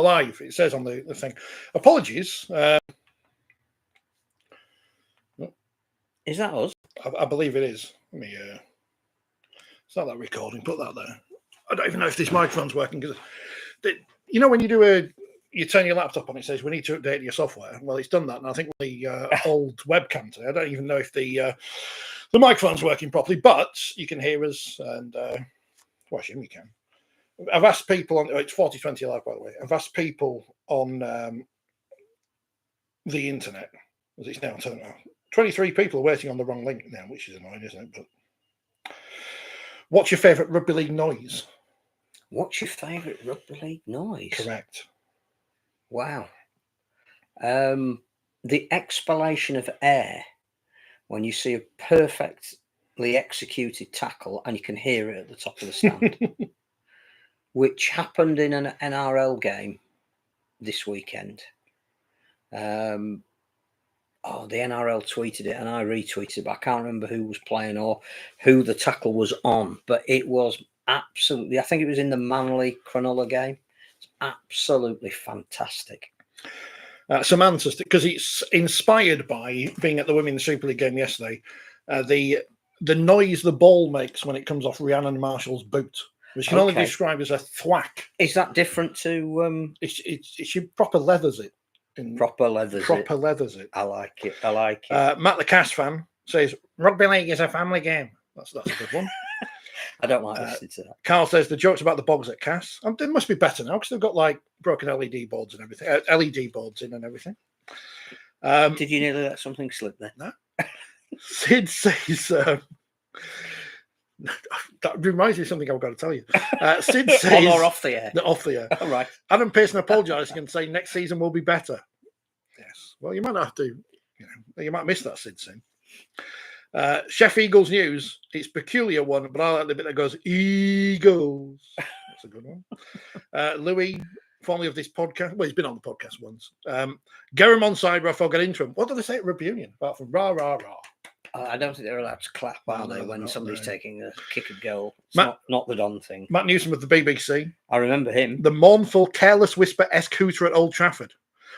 live. It says on the thing. Apologies. Is that us? I believe it is. Let me. Start that recording. Put that there. I don't even know if this microphone's working because, you know, when you do you turn your laptop on, it says we need to update your software. Well, it's done that, and I think the old webcam today. I don't even know if the microphone's working properly, but you can hear us, and well, I assume you can. I've asked people on. It's 4020 live, by the way. I've asked people on the internet, as it's now turned out. 23 people are waiting on the wrong link now, which is annoying, isn't it? But what's your favourite rugby league noise? What's your favourite rugby league noise? Correct. Wow. The expellation of air when you see a perfectly executed tackle and you can hear it at the top of the stand, which happened in an NRL game this weekend. The NRL tweeted it and I retweeted it, but I can't remember who was playing or who the tackle was on, but it was absolutely, I think it was in the Manly Cronulla game. It's absolutely fantastic. Some answers, because it's inspired by being at the Women's Super League game yesterday. The noise the ball makes when it comes off Rhiannon Marshall's boot, which can only be described as a thwack. Is that different to? She proper leathers it. Proper leathers it. I like it. Matt the Cass fan says rugby league is a family game. That's a good one. I don't like listening to that. Carl says the jokes about the bogs at Cass. They must be better now because they've got like broken LED boards and everything. LED boards in and everything. Did you nearly let something slip there? No. Sid says that reminds me of something I've got to tell you. Sid says on or off the air? Off the air. All right. Adam Pearson apologising and saying next season will be better. Yes. Well, you might not have to. You might miss that, Sid, soon. Chef Eagles News. It's a peculiar one, but I like the bit that goes Eagles. That's a good one. Louis, formerly of this podcast. Well, he's been on the podcast once. Garam onside, Rafa got into him. What do they say at Rugby Union? Apart from rah, rah, rah. I don't think they're allowed to clap, are they, when somebody's taking a kick and goal? It's not the Don thing. Matt Newsom of the BBC. I remember him. The mournful, careless whisper Cooter at Old Trafford.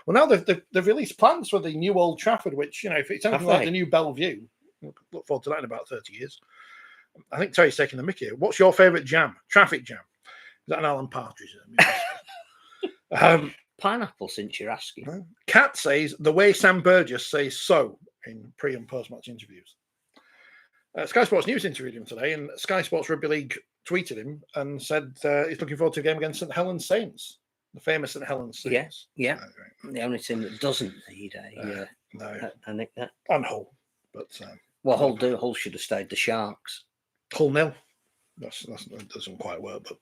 Well, now they've released plans for the new Old Trafford, which, if it's anything like the new Bellevue, look forward to that in about 30 years. I think Terry's taking the mickey. What's your favourite jam? Traffic jam. Is that an Alan Partridge? Pineapple, since you're asking. Kat says the way Sam Burgess says so in pre and post match interviews. Sky Sports News interviewed him today, and Sky Sports Rugby League tweeted him and said he's looking forward to a game against St Helens Saints, the famous St Helens Saints. Yeah. The only team that doesn't need a nickname. And Hull, but Hull should have stayed the Sharks. Hull nil. That doesn't quite work, but.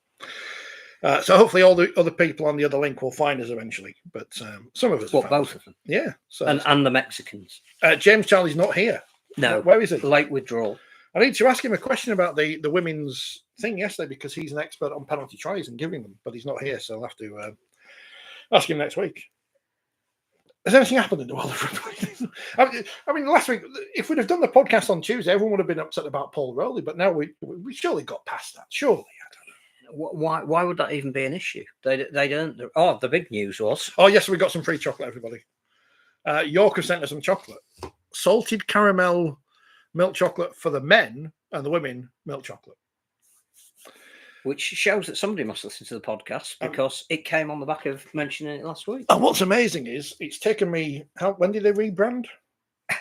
So hopefully all the other people on the other link will find us eventually, but some of us. Both of them? Yeah. So and the Mexicans. James Charlie's not here. No. Where is he? Late withdrawal. I need to ask him a question about the women's thing yesterday because he's an expert on penalty tries and giving them, but he's not here, so I'll have to ask him next week. Has anything happened in the world of rugby? I mean, last week, if we'd have done the podcast on Tuesday, everyone would have been upset about Paul Rowley, but now we surely got past that. Surely. Why would that even be an issue? They don't. The big news was. Oh yes, we got some free chocolate, everybody. York have sent us some chocolate, salted caramel milk chocolate for the men, and the women milk chocolate. Which shows that somebody must listen to the podcast because it came on the back of mentioning it last week. And what's amazing is it's taken me. When did they rebrand?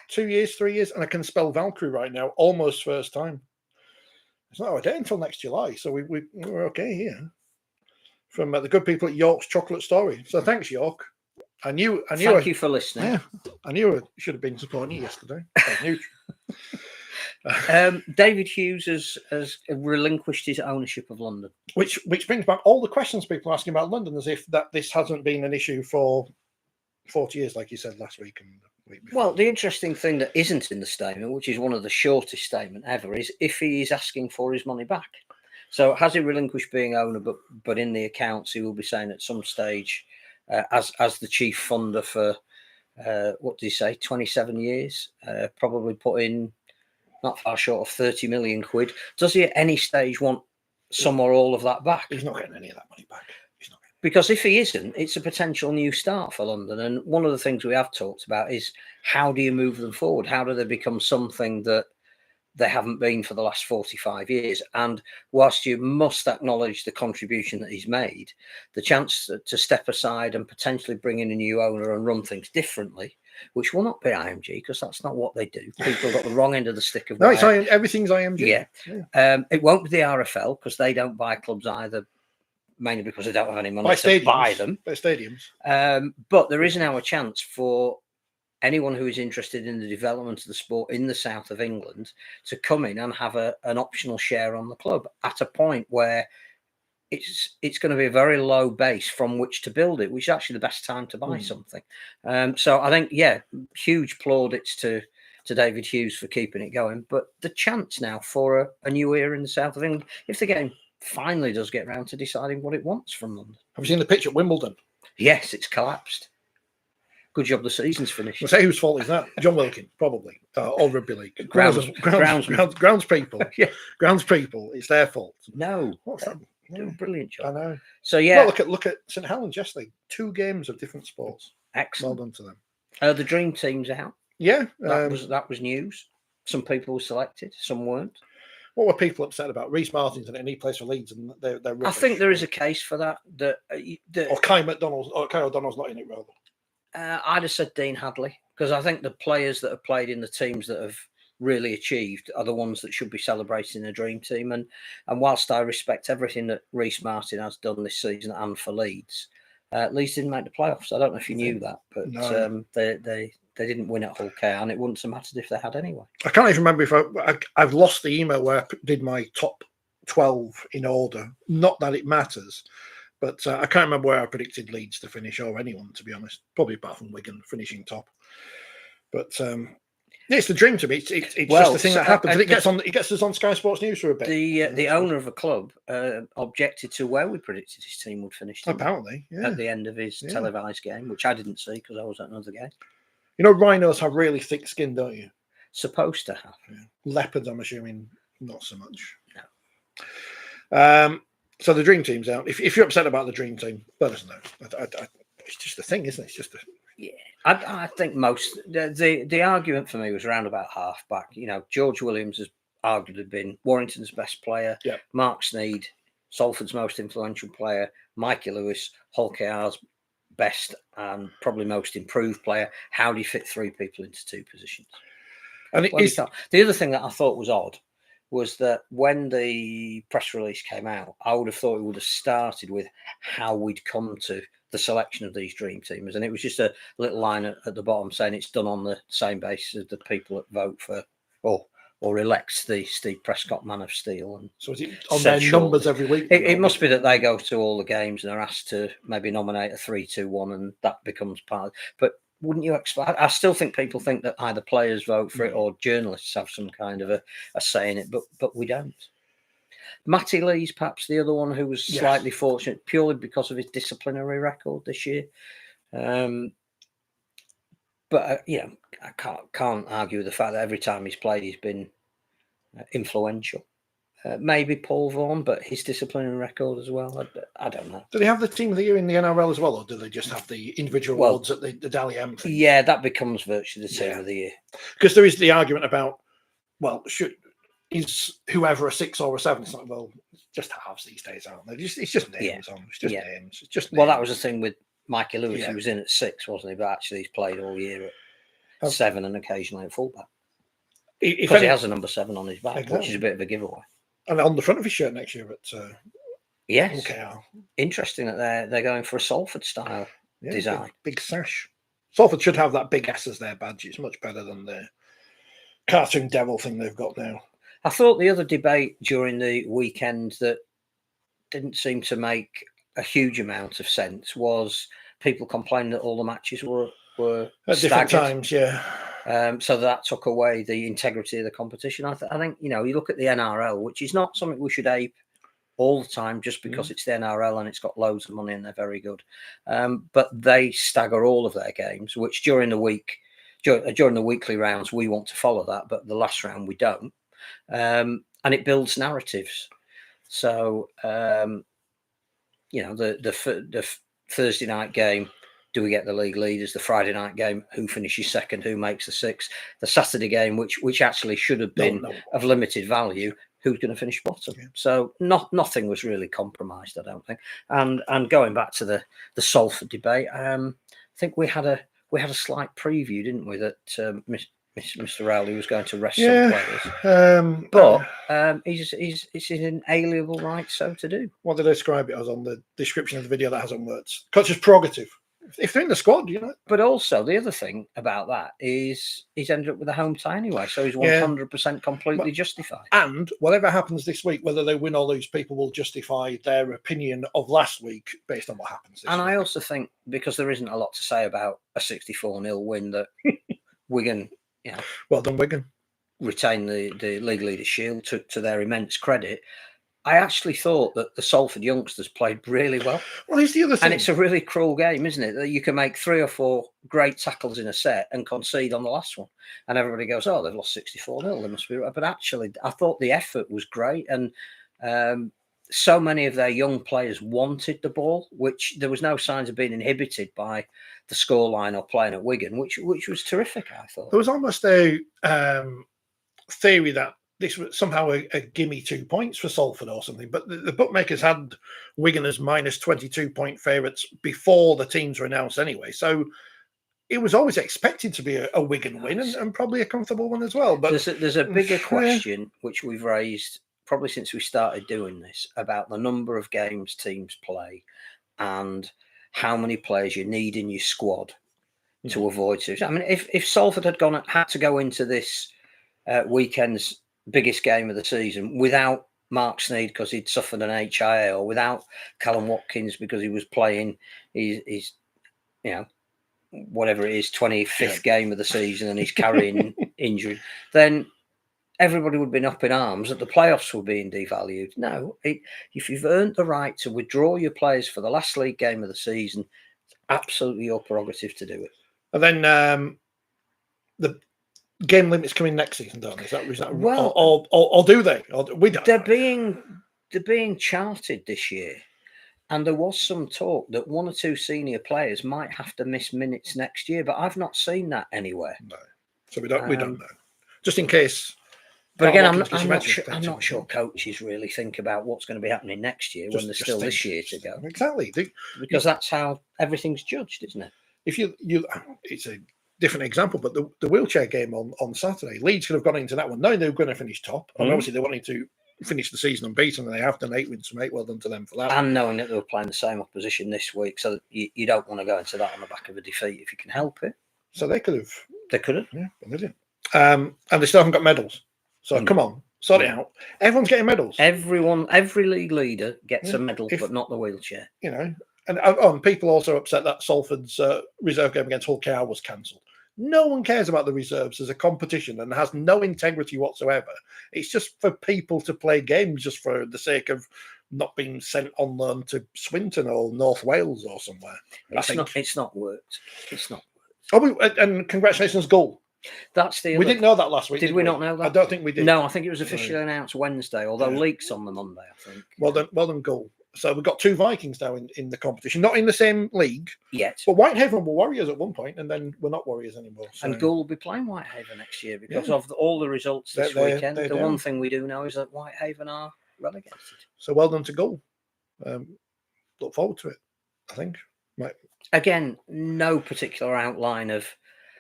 2 years, 3 years, and I can spell Valkyrie right now, almost first time. It's not our day until next July, so we're okay here. From the good people at York's Chocolate Story. So thanks, York. I knew. Thank you for listening. Yeah, I knew I should have been supporting you yesterday. David Hughes has relinquished his ownership of London, which brings back all the questions people are asking about London, as if that this hasn't been an issue for 40 years, like you said last week and the week before. Well, the interesting thing that isn't in the statement, which is one of the shortest statements ever, is if he is asking for his money back. So has he relinquished being owner, but in the accounts he will be saying at some stage, as the chief funder for what did he say, 27 years, probably put in not far short of 30 million quid. Does he at any stage want some or all of that back? He's not getting any of that money back. Because if he isn't, it's a potential new start for London. And one of the things we have talked about is how do you move them forward? How do they become something that they haven't been for the last 45 years? And whilst you must acknowledge the contribution that he's made, the chance to step aside and potentially bring in a new owner and run things differently, which will not be IMG, because that's not what they do. People got the wrong end of the stick of No, it's everything's IMG. Yeah. It won't be the RFL, because they don't buy clubs either, mainly because they don't have any money to buy them. By stadiums. But there is now a chance for anyone who is interested in the development of the sport in the south of England to come in and have an optional share on the club at a point where it's going to be a very low base from which to build it, which is actually the best time to buy something. So I think, huge plaudits to David Hughes for keeping it going. But the chance now for a new era in the south of England, if the game finally does get round to deciding what it wants from London. Have you seen the pitch at Wimbledon? Yes, it's collapsed. Good job the season's finished. We'll say whose fault is that? John Wilkin, probably. Or Rugby League. Grounds people. Yeah. Grounds people. It's their fault. No. What's that? Do a brilliant job. I know. So yeah. Well, look at St Helens yesterday. 2 games of different sports. Excellent. Well done to them. The dream team's out. Yeah. That was news. Some people were selected, some weren't. What were people upset about? Reece Martin's and he plays for Leeds, and they're rubbish. I think there is a case for that. Or Kai O'Donnell's not in it, rather. I'd have said Dean Hadley, because I think the players that have played in the teams that have really achieved are the ones that should be celebrating a dream team. And whilst I respect everything that Reece Martin has done this season and for Leeds, Leeds didn't make the playoffs. I don't know if you knew that, but no. They didn't win at Hull KR, and it wouldn't have mattered if they had anyway. I can't even remember if I've lost the email where I did my top 12 in order. Not that it matters, but I can't remember where I predicted Leeds to finish, or anyone, to be honest. Probably apart from Wigan finishing top. But it's the dream to me. It's just the thing that happens. It gets us on Sky Sports News for a bit. The owner of a club objected to where we predicted his team would finish. Apparently, at the end of his televised game, which I didn't see because I was at another game. You know, rhinos have really thick skin, don't you? Supposed to have. Yeah. Leopards, I'm assuming, not so much. No. So the dream team's out. If you're upset about the dream team, let us know. It's just a thing, isn't it? It's just a... Yeah, I think most the argument for me was around about half back. You know, George Williams has arguably been Warrington's best player. Yeah. Mark Sneyd, Salford's most influential player. Mikey Lewis, Hull KR's best and probably most improved player. How do you fit 3 people into 2 positions? And the other thing that I thought was odd was that when the press release came out, I would have thought it would have started with how we'd come to the selection of these dream teamers, and it was just a little line at the bottom saying it's done on the same basis as the people that vote for or elects the Steve Prescott Man of Steel. And so is it on their numbers every week? It must be that they go to all the games and are asked to maybe nominate a 3-2-1, and that becomes part. But wouldn't you expect? I still think people think that either players vote for it or journalists have some kind of a say in it, but we don't. Matty Lee's perhaps the other one who was slightly fortunate purely because of his disciplinary record this year. But I can't argue with the fact that every time he's played, he's been influential. Maybe Paul Vaughan, but his disciplinary record as well. I don't know. Do they have the team of the year in the NRL as well, or do they just have the individual awards at the Dally M thing? Yeah, that becomes virtually the team of the year. Because there is the argument about, is whoever a 6 or a 7? It's like, well, just halves these days, aren't they? It's just names on. It's just names. It's just names. Well, that was the thing with Mikey Lewis. He was in at 6, wasn't he? But actually, he's played all year at 7 and occasionally at fullback. Because he has a number 7 on his back, which is a bit of a giveaway. And on the front of his shirt next year at yes. KR. Interesting that they're going for a Salford style design. Big sash. Salford should have that big S as their badge. It's much better than the cartoon devil thing they've got now. I thought the other debate during the weekend that didn't seem to make a huge amount of sense was people complaining that all the matches were at different times, so that took away the integrity of the competition. I think, you look at the NRL, which is not something we should ape all the time just because it's the NRL and it's got loads of money and they're very good. But they stagger all of their games, which during the weekly rounds, we want to follow that, but the last round we don't. And it builds narratives. So, the Thursday night game, do we get the league leaders? The Friday night game, who finishes second, who makes the sixth? The Saturday game, which actually should have been of limited value, who's going to finish bottom? Yeah. So nothing was really compromised, I don't think. And going back to the Salford debate, I think we had a slight preview, didn't we, that Mr. Rowley was going to rest some players. But it's his inalienable right so to do. What did I describe it as on the description of the video that has on words? Coach's prerogative. If they're in the squad, you know. But also the other thing about that is he's ended up with a home tie anyway, so he's 100% completely justified. And whatever happens this week, whether they win or lose, people will justify their opinion of last week based on what happens this week. I also think, because there isn't a lot to say about a 64-0 win, that Wigan, well done, Wigan, retain the league leader shield to their immense credit. I actually thought that the Salford youngsters played really well. Well, here's the other thing. And it's a really cruel game, isn't it? That you can make 3 or 4 great tackles in a set and concede on the last one. And everybody goes, oh, they've lost 64-0. They must be right. But actually, I thought the effort was great. And so many of their young players wanted the ball, which there was no signs of being inhibited by the scoreline or playing at Wigan, which was terrific, I thought. There was almost a theory that this was somehow a gimme 2 points for Salford or something, but the bookmakers had Wigan as minus 22-point favourites before the teams were announced anyway. So it was always expected to be a Wigan win and probably a comfortable one as well. But there's a bigger question which we've raised probably since we started doing this about the number of games teams play and how many players you need in your squad to avoid it. I mean, if Salford had to go into this weekend's biggest game of the season without Mark Sneyd because he'd suffered an HIA, or without Callum Watkins because he was playing his whatever it is, 25th game of the season and he's carrying injury, then everybody would have been up in arms that the playoffs were being devalued. No, if you've earned the right to withdraw your players for the last league game of the season, it's absolutely your prerogative to do it. And then the game limits coming next season, don't they? Is that well, or do they? Or we don't. They're being charted this year, and there was some talk that 1 or 2 senior players might have to miss minutes next year, but I've not seen that anywhere. No, so we don't know. Just in case. But again, I'm not sure coaches really think about what's going to be happening next year when there's still this year to go. Exactly, because that's how everything's judged, isn't it? If you it's a different example, but the wheelchair game on Saturday, Leeds could have gone into that one knowing they were going to finish top, and obviously they wanted to finish the season unbeaten, and they have done 8 wins from 8. Well done to them for that. And knowing that they were playing the same opposition this week, so that you don't want to go into that on the back of a defeat if you can help it. So they could have. They could have. Yeah, brilliant. And they still haven't got medals. So come on, sort it out. Everyone's getting medals. Every league leader gets a medal, but not the wheelchair. You know, and people also upset that Salford's reserve game against Hull KR was cancelled. No one cares about the reserves as a competition and has no integrity whatsoever. It's just for people to play games just for the sake of not being sent on loan to Swinton or North Wales or somewhere. It's not worked. It's not worked. Oh, and congratulations, Gull. That's the. We didn't know that last week. Did we not know that? I don't think we did. No, I think it was officially announced Wednesday, although leaks on the Monday, I think. Well done, Gull. So we've got 2 Vikings now in the competition, not in the same league yet. But Whitehaven were Warriors at one point, and then we're not Warriors anymore. So. And Gull will be playing Whitehaven next year because of all the results this weekend. The one thing we do know is that Whitehaven are relegated. So well done to Gull. Look forward to it, I think. Right. Again, no particular outline of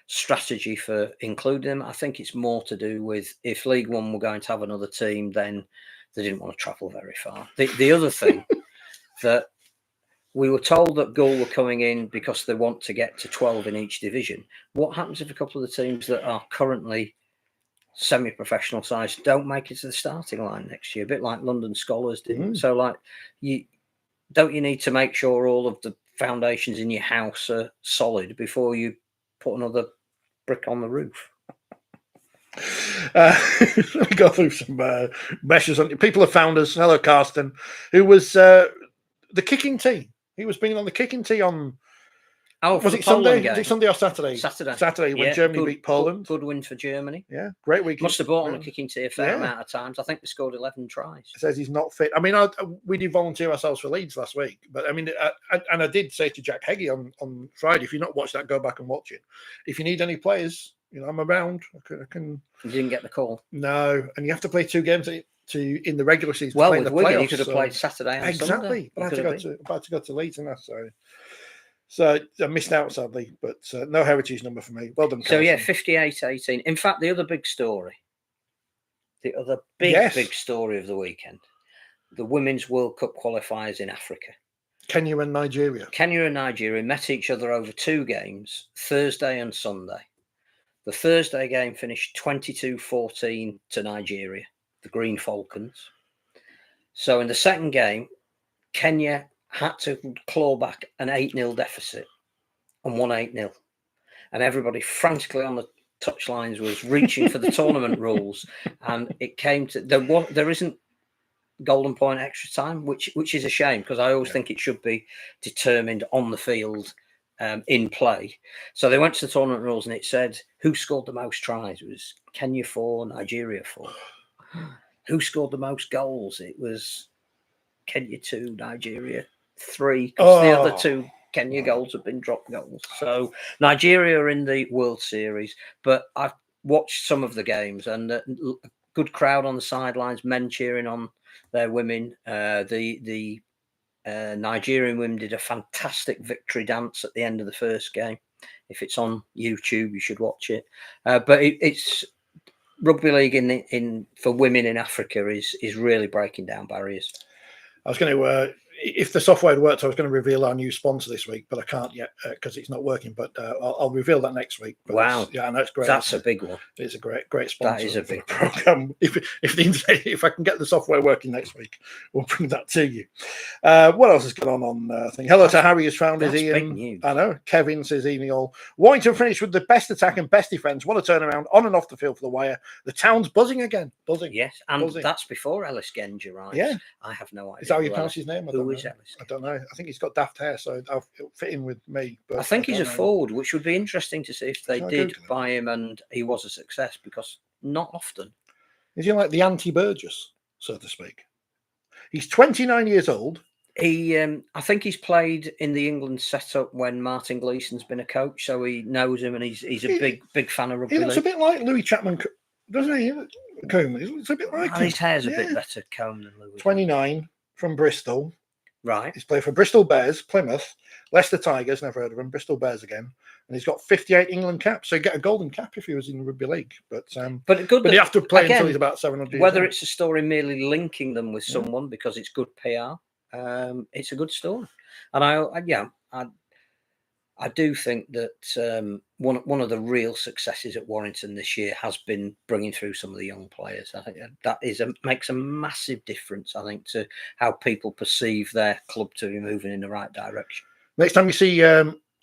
strategy for including them. I think it's more to do with if League One were going to have another team, then they didn't want to travel very far. The other thing that we were told that Gull were coming in because they want to get to 12 in each division. What happens if a couple of the teams that are currently semi-professional size don't make it to the starting line next year? A bit like London Scholars did. So, like, you need to make sure all of the foundations in your house are solid before you put another brick on the roof? Let me go through some meshes. People have found us. Hello, Carsten, who was the kicking tee. He was being on the kicking tee on Oh, Was for it the Poland Sunday? game. Was it Sunday or Saturday? Saturday. Saturday when Yeah, Germany beat Poland. Good win for Germany. Yeah, great week. Must have bought on the Yeah. kicking tee a fair amount of times. I think they scored 11 tries. It says he's not fit. I mean, we did volunteer ourselves for Leeds last week, but I mean, I did say to Jack Heggie on Friday, if you've not watched that, go back and watch it. If you need any players, I'm around. I can. You didn't get the call. No, and you have to play 2 games in the regular season. Well, to play with in the Wigan, playoffs, you could have played Saturday and exactly. Sunday. But I had to go to Leeds and that, so I missed out sadly. But no heritage number for me. Well done. So Carson. yeah, 58-18. In fact, the other big story of the weekend, the Women's World Cup qualifiers in Africa. Kenya and Nigeria. Kenya and Nigeria met each other over 2 games, Thursday and Sunday. The Thursday game finished 22-14 to Nigeria, the Green Falcons. So in the second game, Kenya had to claw back an 8-0 deficit and won 8-0. And everybody frantically on the touchlines was reaching for the tournament rules. And it came to there isn't golden point extra time, which is a shame, because I always think it should be determined on the field in play. So they went to the tournament rules and it said who scored the most tries. It was Kenya 4, Nigeria 4. Who scored the most goals? It was Kenya 2, Nigeria 3, because the other 2 Kenya goals have been dropped goals. So Nigeria are in the World Series, but I've watched some of the games and a good crowd on the sidelines, men cheering on their women. The Nigerian women did a fantastic victory dance at the end of the first game. If it's on YouTube, you should watch it. But it's rugby league in for women in Africa is really breaking down barriers. I was going to, if the software had worked, I was going to reveal our new sponsor this week, but I can't yet because it's not working. But I'll reveal that next week. But wow, yeah, that's great. That's a big one. It's a great sponsor. That is a big program. If I can get the software working next week, we'll bring that to you. What else has gone on? Thing. Hello to Harry has found his Ian. Big news. I know. Kevin says Ian all. Warrington finished with the best attack and best defence. What a turnaround on and off the field for the Wire. The town's buzzing again. Buzzing. Yes, and buzzing. That's before Ellis Genja, right? Yeah. I have no idea. Is that how you pronounce his name? Who is Ellis? I don't know. I think he's got daft hair, so it'll fit in with me. But I think he's a forward, which would be interesting to see if they did buy him and he was a success, because not often. Is he like the anti-Burgess, so to speak? He's 29 years old. I think he's played in the England setup when Martin Gleeson's been a coach, so he knows him and he's a big fan of rugby. He looks a bit like Louis Chapman, doesn't he? Combe. He looks a bit like him. His hair's a bit better comb than Louis. 29 from Bristol. Right. He's played for Bristol Bears, Plymouth, Leicester Tigers, never heard of him, Bristol Bears again. And he's got 58 England caps. So he'd get a golden cap if he was in rugby league. But you have to play until he's about 700 whether years it's a story merely linking them with someone because it's good PR, it's a good story. And I do think that one of the real successes at Warrington this year has been bringing through some of the young players. I think that makes a massive difference, I think, to how people perceive their club to be moving in the right direction. Next time you see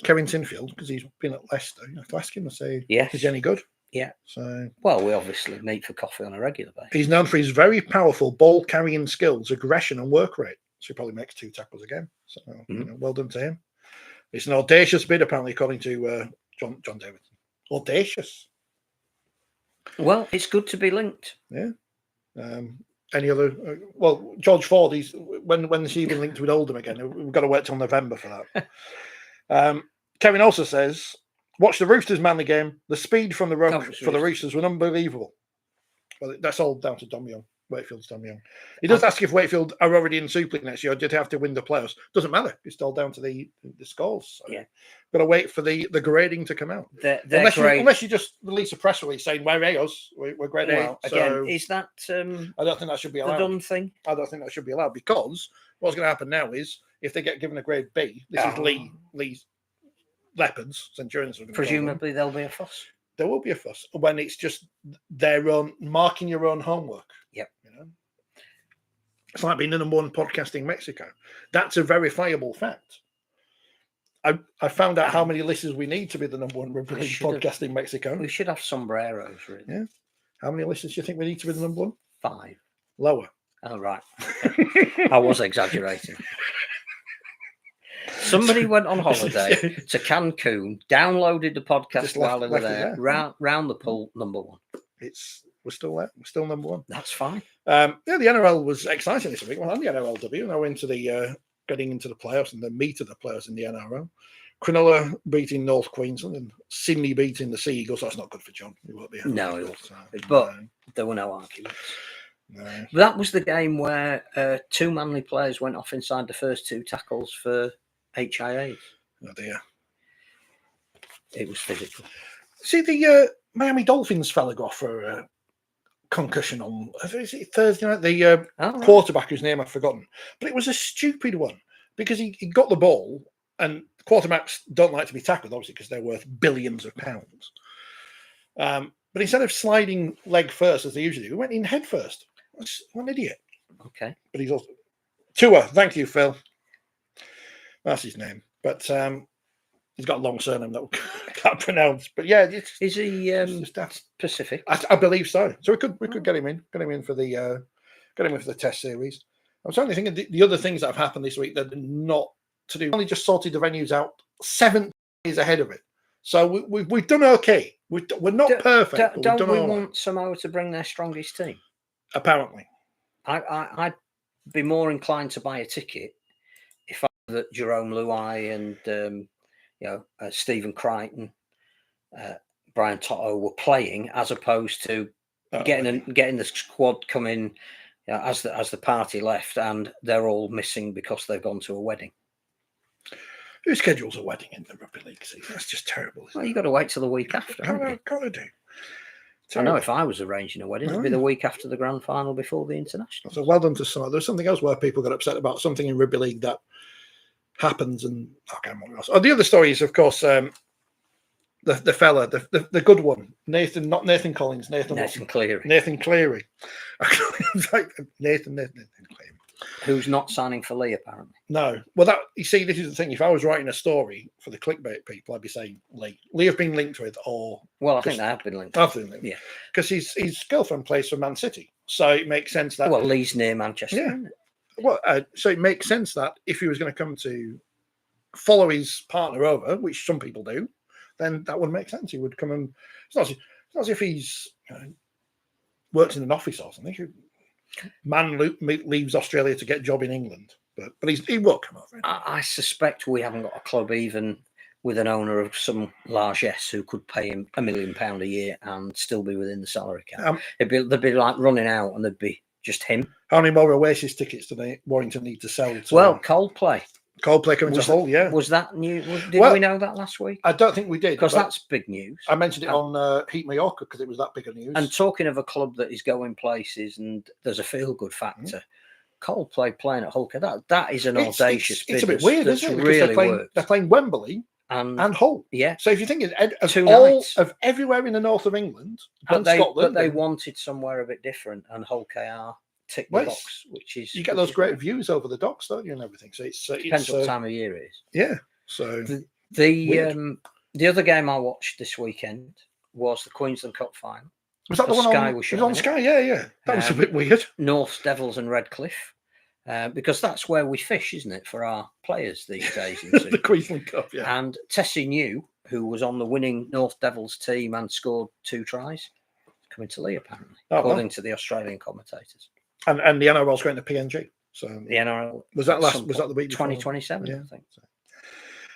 Kevin Sinfield, because he's been at Leicester, you have to ask him and say, is he any good? Yeah. So, well, we obviously meet for coffee on a regular basis. He's known for his very powerful ball carrying skills, aggression, and work rate. So he probably makes 2 tackles a game. So well done to him. It's an audacious bid, apparently, according to John Davidson. Audacious. Well, it's good to be linked. Yeah. Any other? Well, George Ford. He's when he been linked with Oldham again. We've got to wait till November for that. Kevin also says, watch the Roosters Manly game. The speed from the ruck for the Roosters was unbelievable. Well, that's all down to Dom Young. Wakefield's Dom Young. He does ask if Wakefield are already in Super League next year, or did they have to win the playoffs? Doesn't matter. It's all down to the scores. So got to wait for the grading to come out. Unless you just release a press release saying we're AOs, we're grade A. Again, is that? I don't think that should be allowed. The done thing. I don't think that should be allowed, because what's going to happen now is if they get given a grade B, this is Lee's Leopards, Centurions. Presumably there'll be a fuss. There will be a fuss when it's just their own marking your own homework. Yep. It's like being the number 1 podcast in Mexico. That's a verifiable fact. I found out how many listeners we need to be the number 1 rugby league podcast in Mexico. We should have sombreros, really. Yeah. How many listeners do you think we need to be the number 1? 5. Lower. Oh, right. I was exaggerating. Somebody went on holiday to Cancun, downloaded the podcast Just while they were left it there, there. round the pool, number one. We're still there. We're still number one. That's fine. Yeah, the NRL was exciting this week. Well, and the NRLW. Now into the getting into the playoffs and the meat of the players in the NRL. Cronulla beating North Queensland and Sydney beating the Sea Eagles. That's not good for John. He won't be happy. No, but there were no arguments. No. That was the game where 2 Manly players went off inside the first 2 tackles for HIAs. Oh dear. It was physical. See, the Miami Dolphins fella got off for a concussion on is it Thursday night? The quarterback whose name I've forgotten. But it was a stupid one because he got the ball, and quarterbacks don't like to be tackled, obviously, because they're worth billions of pounds. But instead of sliding leg first, as they usually do, he went in head first. What an idiot. Okay. But he's also Tua. Thank you, Phil. That's his name. But he's got a long surname that I can't pronounce. But yeah, is he Pacific? I believe so. So we could get him in for the test series. I'm certainly thinking the other things that have happened this week that are not to do. Only just sorted the venues out 7 days ahead of it. So we've done okay. We're not perfect. Don't we want Samoa to bring their strongest team? Apparently, I'd be more inclined to buy a ticket if I knew that Jerome Luai and Stephen Crichton, Brian Toto were playing, as opposed to getting the squad coming as the party left and they're all missing because they've gone to a wedding. Who schedules a wedding in the rugby league season? That's just terrible. Well, you've got to wait till the week after. Gotta do. I know if I was arranging a wedding, it'd be the week after the grand final before the international. So well done to some. There's something else where people got upset about something in rugby league that happens, and I can't remember what else. Oh, the other story is, of course, the fella, the good one, not Nathan Collins, Nathan Cleary. Nathan Cleary. Nathan Cleary. Who's not signing for Lee, apparently. No. Well, you see, this is the thing. If I was writing a story for the clickbait people, I'd be saying Lee. Lee have been linked with, or... Well, I think they have been linked. Yeah. Because his girlfriend plays for Man City. So it makes sense that... Well, Lee's near Manchester, yeah. isn't it? Well, so it makes sense that if he was going to come to follow his partner over, which some people do, then that would make sense. He would come and... It's not as if he's works in an office or something. Man leaves Australia to get a job in England, but he will come over. I suspect we haven't got a club even with an owner of some largesse who could pay him £1 million a year and still be within the salary cap. They'd be like running out, and there'd be just him. How many more Oasis tickets do Warrington need to sell? Well, Coldplay coming to Hull, yeah. Was that new? Did we know that last week? I don't think we did. Because that's big news. I mentioned it on Heat Mallorca because it was that big of news. And talking of a club that is going places and there's a feel-good factor, Coldplay playing at Hull, that is an audacious business. It's a bit weird, isn't it? Because they're playing Wembley and Hull. Yeah. So if you think of everywhere in the north of England and Scotland... But they wanted somewhere a bit different, and Hull KR tick the box, which is... You get those great views over the docks, don't you, and everything. So it depends what time of year it is. Yeah. So the other game I watched this weekend was the Queensland Cup final. Was that the one Sky? It was on Sky, yeah. That was a bit weird. North Devils and Redcliffe. Because that's where we fish, isn't it, for our players these days? The Queensland Cup, yeah. And Tessie New, who was on the winning North Devils team and scored 2 tries, coming to Lee, apparently, according to the Australian commentators. And the NRL's going to PNG. So the NRL was that the week before? 2027, yeah. I think. So.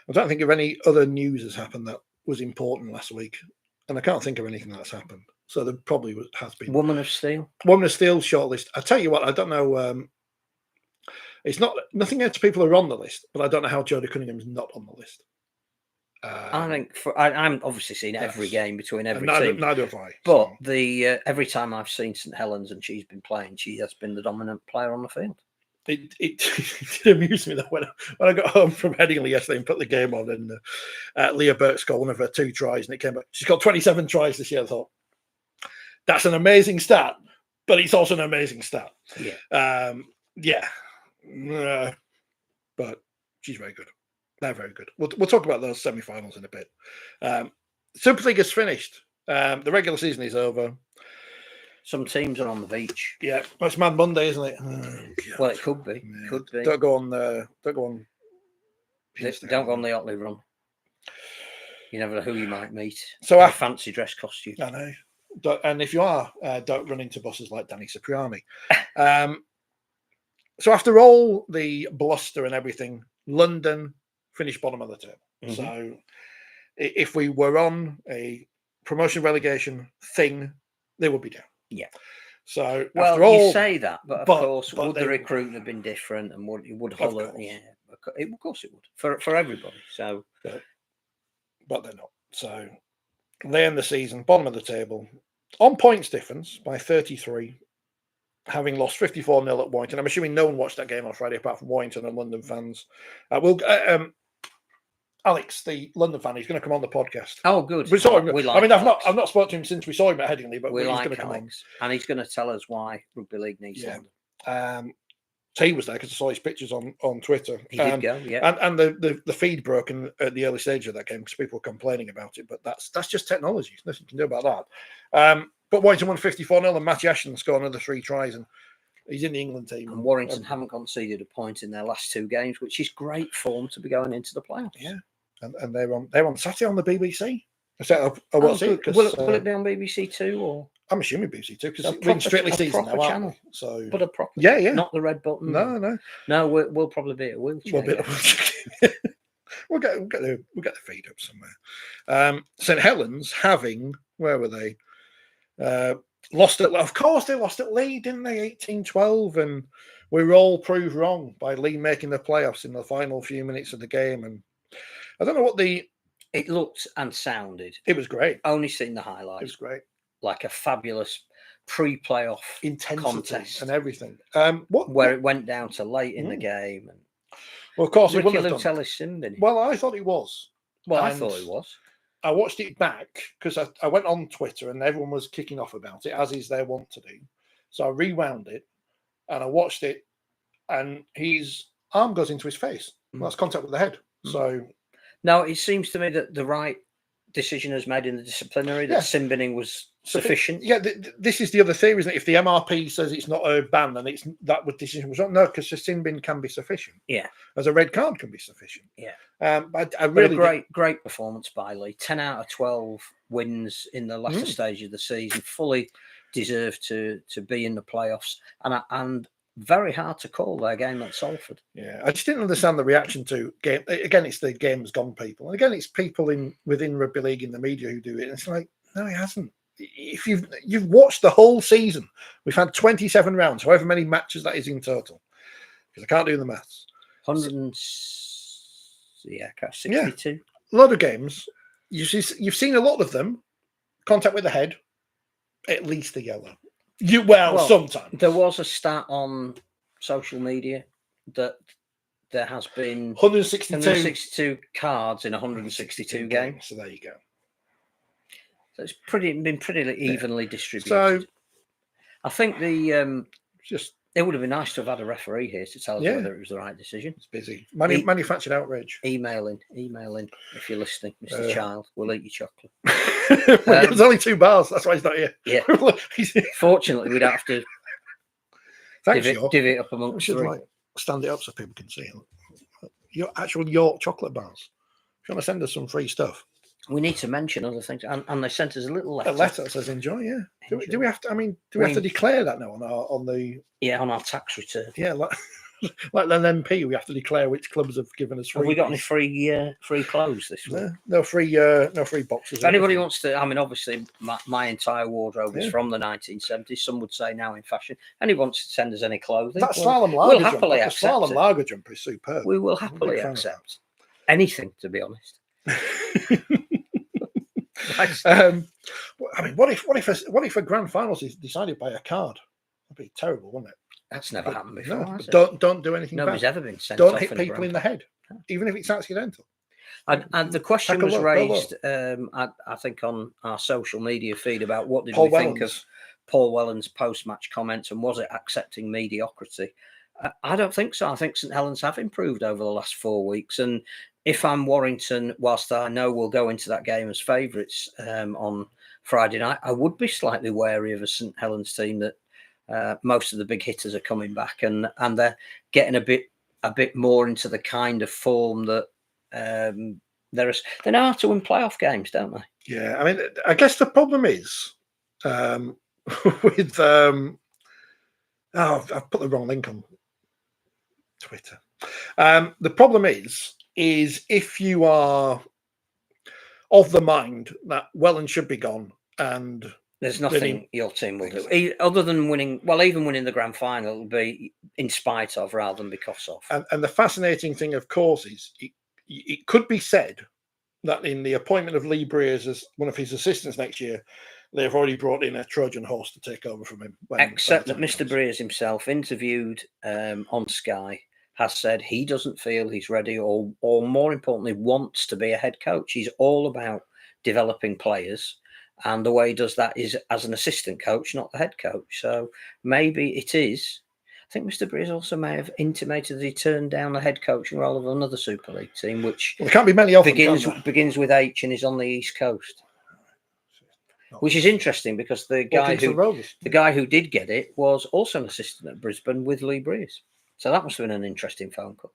I don't think of any other news has happened that was important last week, and I can't think of anything that's happened. So there probably has been. Woman of Steel shortlist. I tell you what, I don't know. It's nothing against people who are on the list, but I don't know how Jodie Cunningham's not on the list. I think I'm obviously seen every game between every team. Neither have I. But every time I've seen St Helens and she's been playing, she has been the dominant player on the field. It did amuse me that when I got home from Headingley yesterday and put the game on, and Leah Burke scored one of her 2 tries, and it came up. She's got 27 tries this year. I thought that's an amazing stat, but it's also an amazing stat. Yeah. But she's very good. They're very good. We'll talk about those semi-finals in a bit. Super League is finished. The regular season is over. Some teams are on the beach. Yeah, it's Mad Monday, isn't it? Oh, well, it could be. Yeah. Could be. Don't go on Don't go on the Otley run. You never know who you might meet. So a fancy dress costume. I know. And if you are, don't run into buses like Danny Cipriani. So after all the bluster and everything, London finished bottom of the table. So if we were on a promotion relegation thing, they would be down. Yeah. So well, after all, you say that, but of course, would the recruiting have been different? And would Hull? Yeah, of course it would for everybody. So, but they're not. So they end the season bottom of the table on points difference by 33. Having lost 54-0 at Warrington. I'm assuming no one watched that game on Friday apart from Warrington and London fans. Alex, the London fan, he's going to come on the podcast. Oh, good. We saw him. Like I've not spoken to him since we saw him at Headingley, but he's going to come on. And he's going to tell us why Rugby League needs London. So he was there because I saw his pictures on Twitter. He did go, yeah. And the feed broke at the early stage of that game because people were complaining about it. But that's just technology. There's nothing you can do about that. But Warrington won 54-0 and Matty Ashton scored another 3 tries and he's in the England team. And Warrington haven't conceded a point in their last 2 games, which is great form to be going into the playoffs. Yeah, and they're on Saturday on the BBC. Will it be on BBC 2 or? I'm assuming BBC 2 because we're in Strictly season now, channel. So, but a proper, yeah, not the red button. No. We'll probably be at a wheelchair. We'll get the feed up somewhere. St Helens having, where were they? Lost at, of course they lost at Lee, didn't they? 18-12, and we were all proved wrong by Lee making the playoffs in the final few minutes of the game. And I don't know what it looked and sounded. It was great. Only seen the highlights. It was great. Like a fabulous pre-playoff intensity contest and everything. Where it went down to late in the game. And well, of course, Ricky Lutelli's Simbin. Well, I thought it was. Well, I thought it was. I watched it back because I went on Twitter and everyone was kicking off about it, as is their wont to do. So I rewound it and I watched it, and his arm goes into his face. That's contact with the head. So now it seems to me that the right decision was made in the disciplinary that Simbinning was sufficient. This is the other theory, isn't it? If the MRP says it's not a ban, then that decision was wrong. No, because the sin bin can be sufficient. Yeah, as a red card can be sufficient. Yeah. But I really great performance by Lee. 10 out of 12 wins in the latter stage of the season. Fully deserved to be in the playoffs, and very hard to call their game at Salford. Yeah, I just didn't understand the reaction to game. Again, it's the game's gone people, and again, it's people within rugby league in the media who do it. And it's like, no, he hasn't. If you've watched the whole season, we've had 27 rounds, however many matches that is in total, because I can't do the maths. 62. A lot of games. You've seen a lot of them. Contact with the head, at least a yellow. Sometimes there was a stat on social media that there has been 162 cards in 162 games. So there you go. So it's been pretty evenly distributed. So I think it would have been nice to have had a referee here to tell us whether it was the right decision. It's busy. Manufactured outrage. Email in if you're listening, Mr. Child. We'll eat your chocolate. There's only 2 bars. That's why he's not here. Yeah. Fortunately, we don't have to divvy it up amongst 3. Stand it up so people can see it. Your actual York chocolate bars. If you want to send us some free stuff. We need to mention other things, and they sent us a little letter. A letter that says enjoy. Yeah. Enjoy. Do we have to? Do we have to declare that now on our tax return? Yeah, like an MP, we have to declare which clubs have given us free. Have we got any free clothes this week? No free boxes. If anybody wants to, obviously my entire wardrobe is from the 1970s. Some would say now in fashion. Anyone wants to send us any clothing? That slalom lager we'll happily accept. The slalom lager jumper is superb. We will happily accept anything, to be honest. What if a grand finals is decided by a card? That'd be terrible, wouldn't it? That's never happened before. Don't do anything. Nobody's ever been sent. Don't hit people in the head, even if it's accidental. And the question was raised, I think, on our social media feed about what did we think of Paul Whelan's post-match comments, and was it accepting mediocrity? I don't think so. I think St Helens have improved over the last 4 weeks, and if I'm Warrington, whilst I know we'll go into that game as favourites on Friday night, I would be slightly wary of a St Helens team that most of the big hitters are coming back, and they're getting a bit more into the kind of form that They know how to win playoff games, don't they? Yeah, I mean, I guess the problem is with I've put the wrong link on Twitter. The problem is if you are of the mind that Welland should be gone, and there's nothing your team will do other than winning. Well, even winning the grand final will be in spite of rather than because of. And the fascinating thing, of course, is it could be said that in the appointment of Lee Breers as one of his assistants next year, they've already brought in a Trojan horse to take over from him. Except that Mr. Breers himself, interviewed on Sky, has said he doesn't feel he's ready or more importantly, wants to be a head coach. He's all about developing players. And the way he does that is as an assistant coach, not the head coach. So maybe it is. I think Mr. Breers also may have intimated that he turned down the head coaching role of another Super League team, which there can't be many of begins with H and is on the East Coast. Which is interesting because the guy who did get it was also an assistant at Brisbane with Lee Breers. So that must have been an interesting phone call.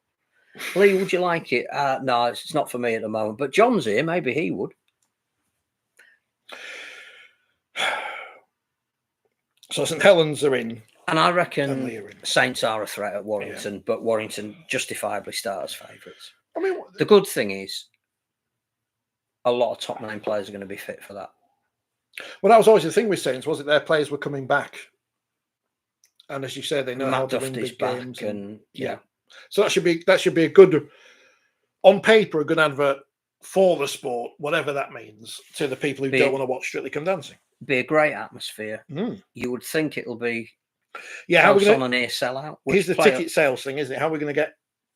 Lee, would you like it? No, it's not for me at the moment. But John's here. Maybe he would. So St Helens are in. And I reckon Saints are a threat at Warrington, but Warrington justifiably start as favourites. I mean, the good thing is a lot of top nine players are going to be fit for that. Well, that was always the thing with Saints, was it? Their players were coming back. And as you said, they know Matt how to Duffy's win big back games. And yeah. So that should be a good, on paper, a good advert for the sport, whatever that means, to the people who don't want to watch Strictly Come Dancing. Be a great atmosphere. You would think it'll be how we're on an air sellout. Here's the ticket sales thing, isn't it? How are we going to get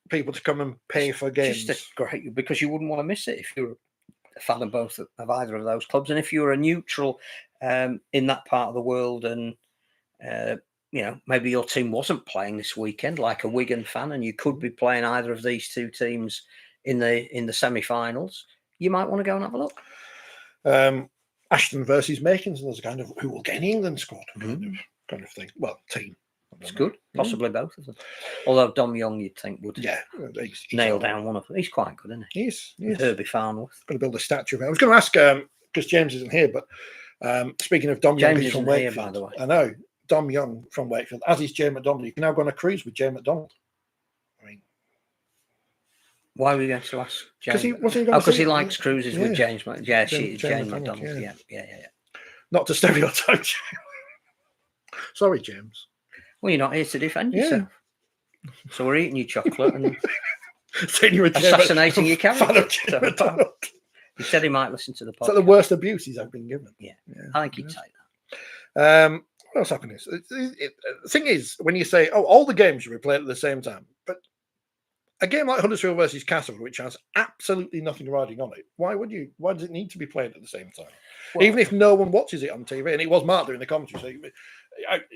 people to come and pay for games? Just great, because you wouldn't want to miss it if you're a fan of both of either of those clubs, and if you're a neutral in that part of the world, and maybe your team wasn't playing this weekend, like a Wigan fan, and you could be playing either of these two teams in the semi-finals, you might want to go and have a look. Ashton versus Makins, and there's a kind of who will get in the England squad kind of thing. Well, team. It's good. Possibly both of them. Although Dom Young, you'd think, would he's nail down one of them. He's quite good, isn't he? He is. Herbie Farnworth. Going to build a statue of him. I was going to ask, because James isn't here, but speaking of Dom Young, he's from Wakefield. Here, by the way. I know. Dom Young from Wakefield, as is Jay McDonald. You can now go on a cruise with Jay McDonald. I mean, why were you going to ask James? Because he likes cruises with James. Yeah, James McDonald. Yeah. Not to stereotype. Sorry, James. Well, you're not here to defend yourself. So we're eating your chocolate and assassinating your character. He said he might listen to the podcast. It's like the worst abuse he's ever been given. Yeah. I think he'd take that. What else happened is, the thing is, when you say, all the games should be played at the same time, but a game like Huddersfield versus Castleford, which has absolutely nothing riding on it, why does it need to be played at the same time? Well, even if no one watches it on TV, and it was Mark doing the commentary,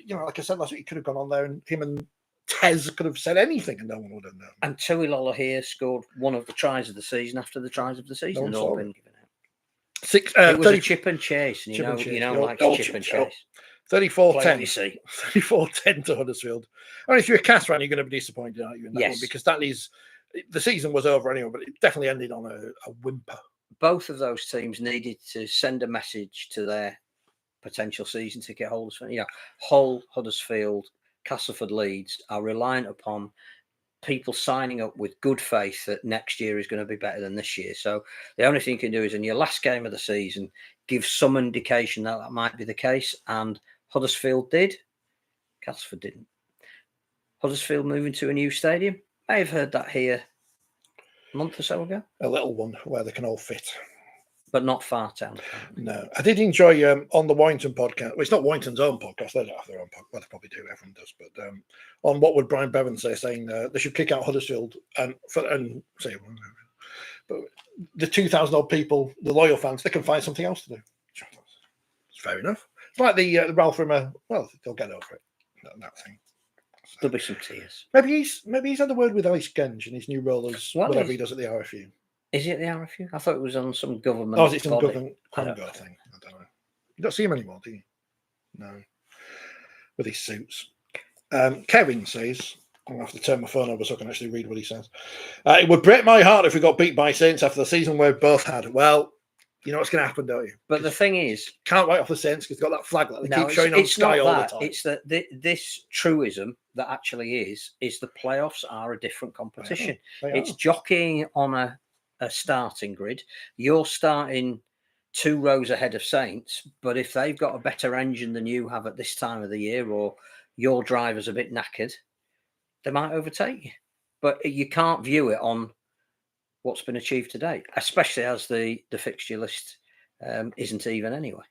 so, like I said last week, he could have gone on there and him and Tez could have said anything and no one would have known. And Tuilola here scored one of the tries of the season after the tries of the season had all been given out. It was a chip and chase, and you know, like chip and chase. 34-10. 34-10 to Huddersfield. I mean, if you're a Cast fan, you're going to be disappointed, aren't you? In that one, because that is, the season was over anyway, but it definitely ended on a whimper. Both of those teams needed to send a message to their potential season ticket holders. Hull, Huddersfield, Castleford, Leeds are reliant upon people signing up with good faith that next year is going to be better than this year. So the only thing you can do is in your last game of the season, give some indication that might be the case. And Huddersfield did. Castleford didn't. Huddersfield moving to a new stadium. I have heard that here a month or so ago. A little one where they can all fit. But not far down. No. I did enjoy on the Warrington podcast. Well, it's not Warrington's own podcast. They don't have their own podcast. Well, they probably do. Everyone does. But on What Would Brian Bevan Say, saying they should kick out Huddersfield and say, but the 2,000 odd people, the loyal fans, they can find something else to do. It's fair enough. It's like the Ralph Rimmer. Well, they'll get over it. That thing. So, there'll be some tears. Maybe he's had a word with Alice Genge in his new role as whatever he does at the RFU. Is it the RFU? I thought it was on some government. Oh, is it some government thing? I don't know. You don't see him anymore, do you? No. With his suits. Kevin says, I'm going to have to turn my phone over so I can actually read what he says. It would break my heart if we got beat by Saints after the season we both had. Well, you know what's going to happen, don't you? But the thing is, can't write off the Saints because they've got that flag that they no, keep showing on it's Sky not all that. the time. It's that this truism that actually is the playoffs are a different competition. It's jockeying on a starting grid. You're starting 2 rows ahead of Saints, but if they've got a better engine than you have at this time of the year, or your driver's a bit knackered, they might overtake you. But you can't view it on what's been achieved today, especially as the fixture list isn't even anyway.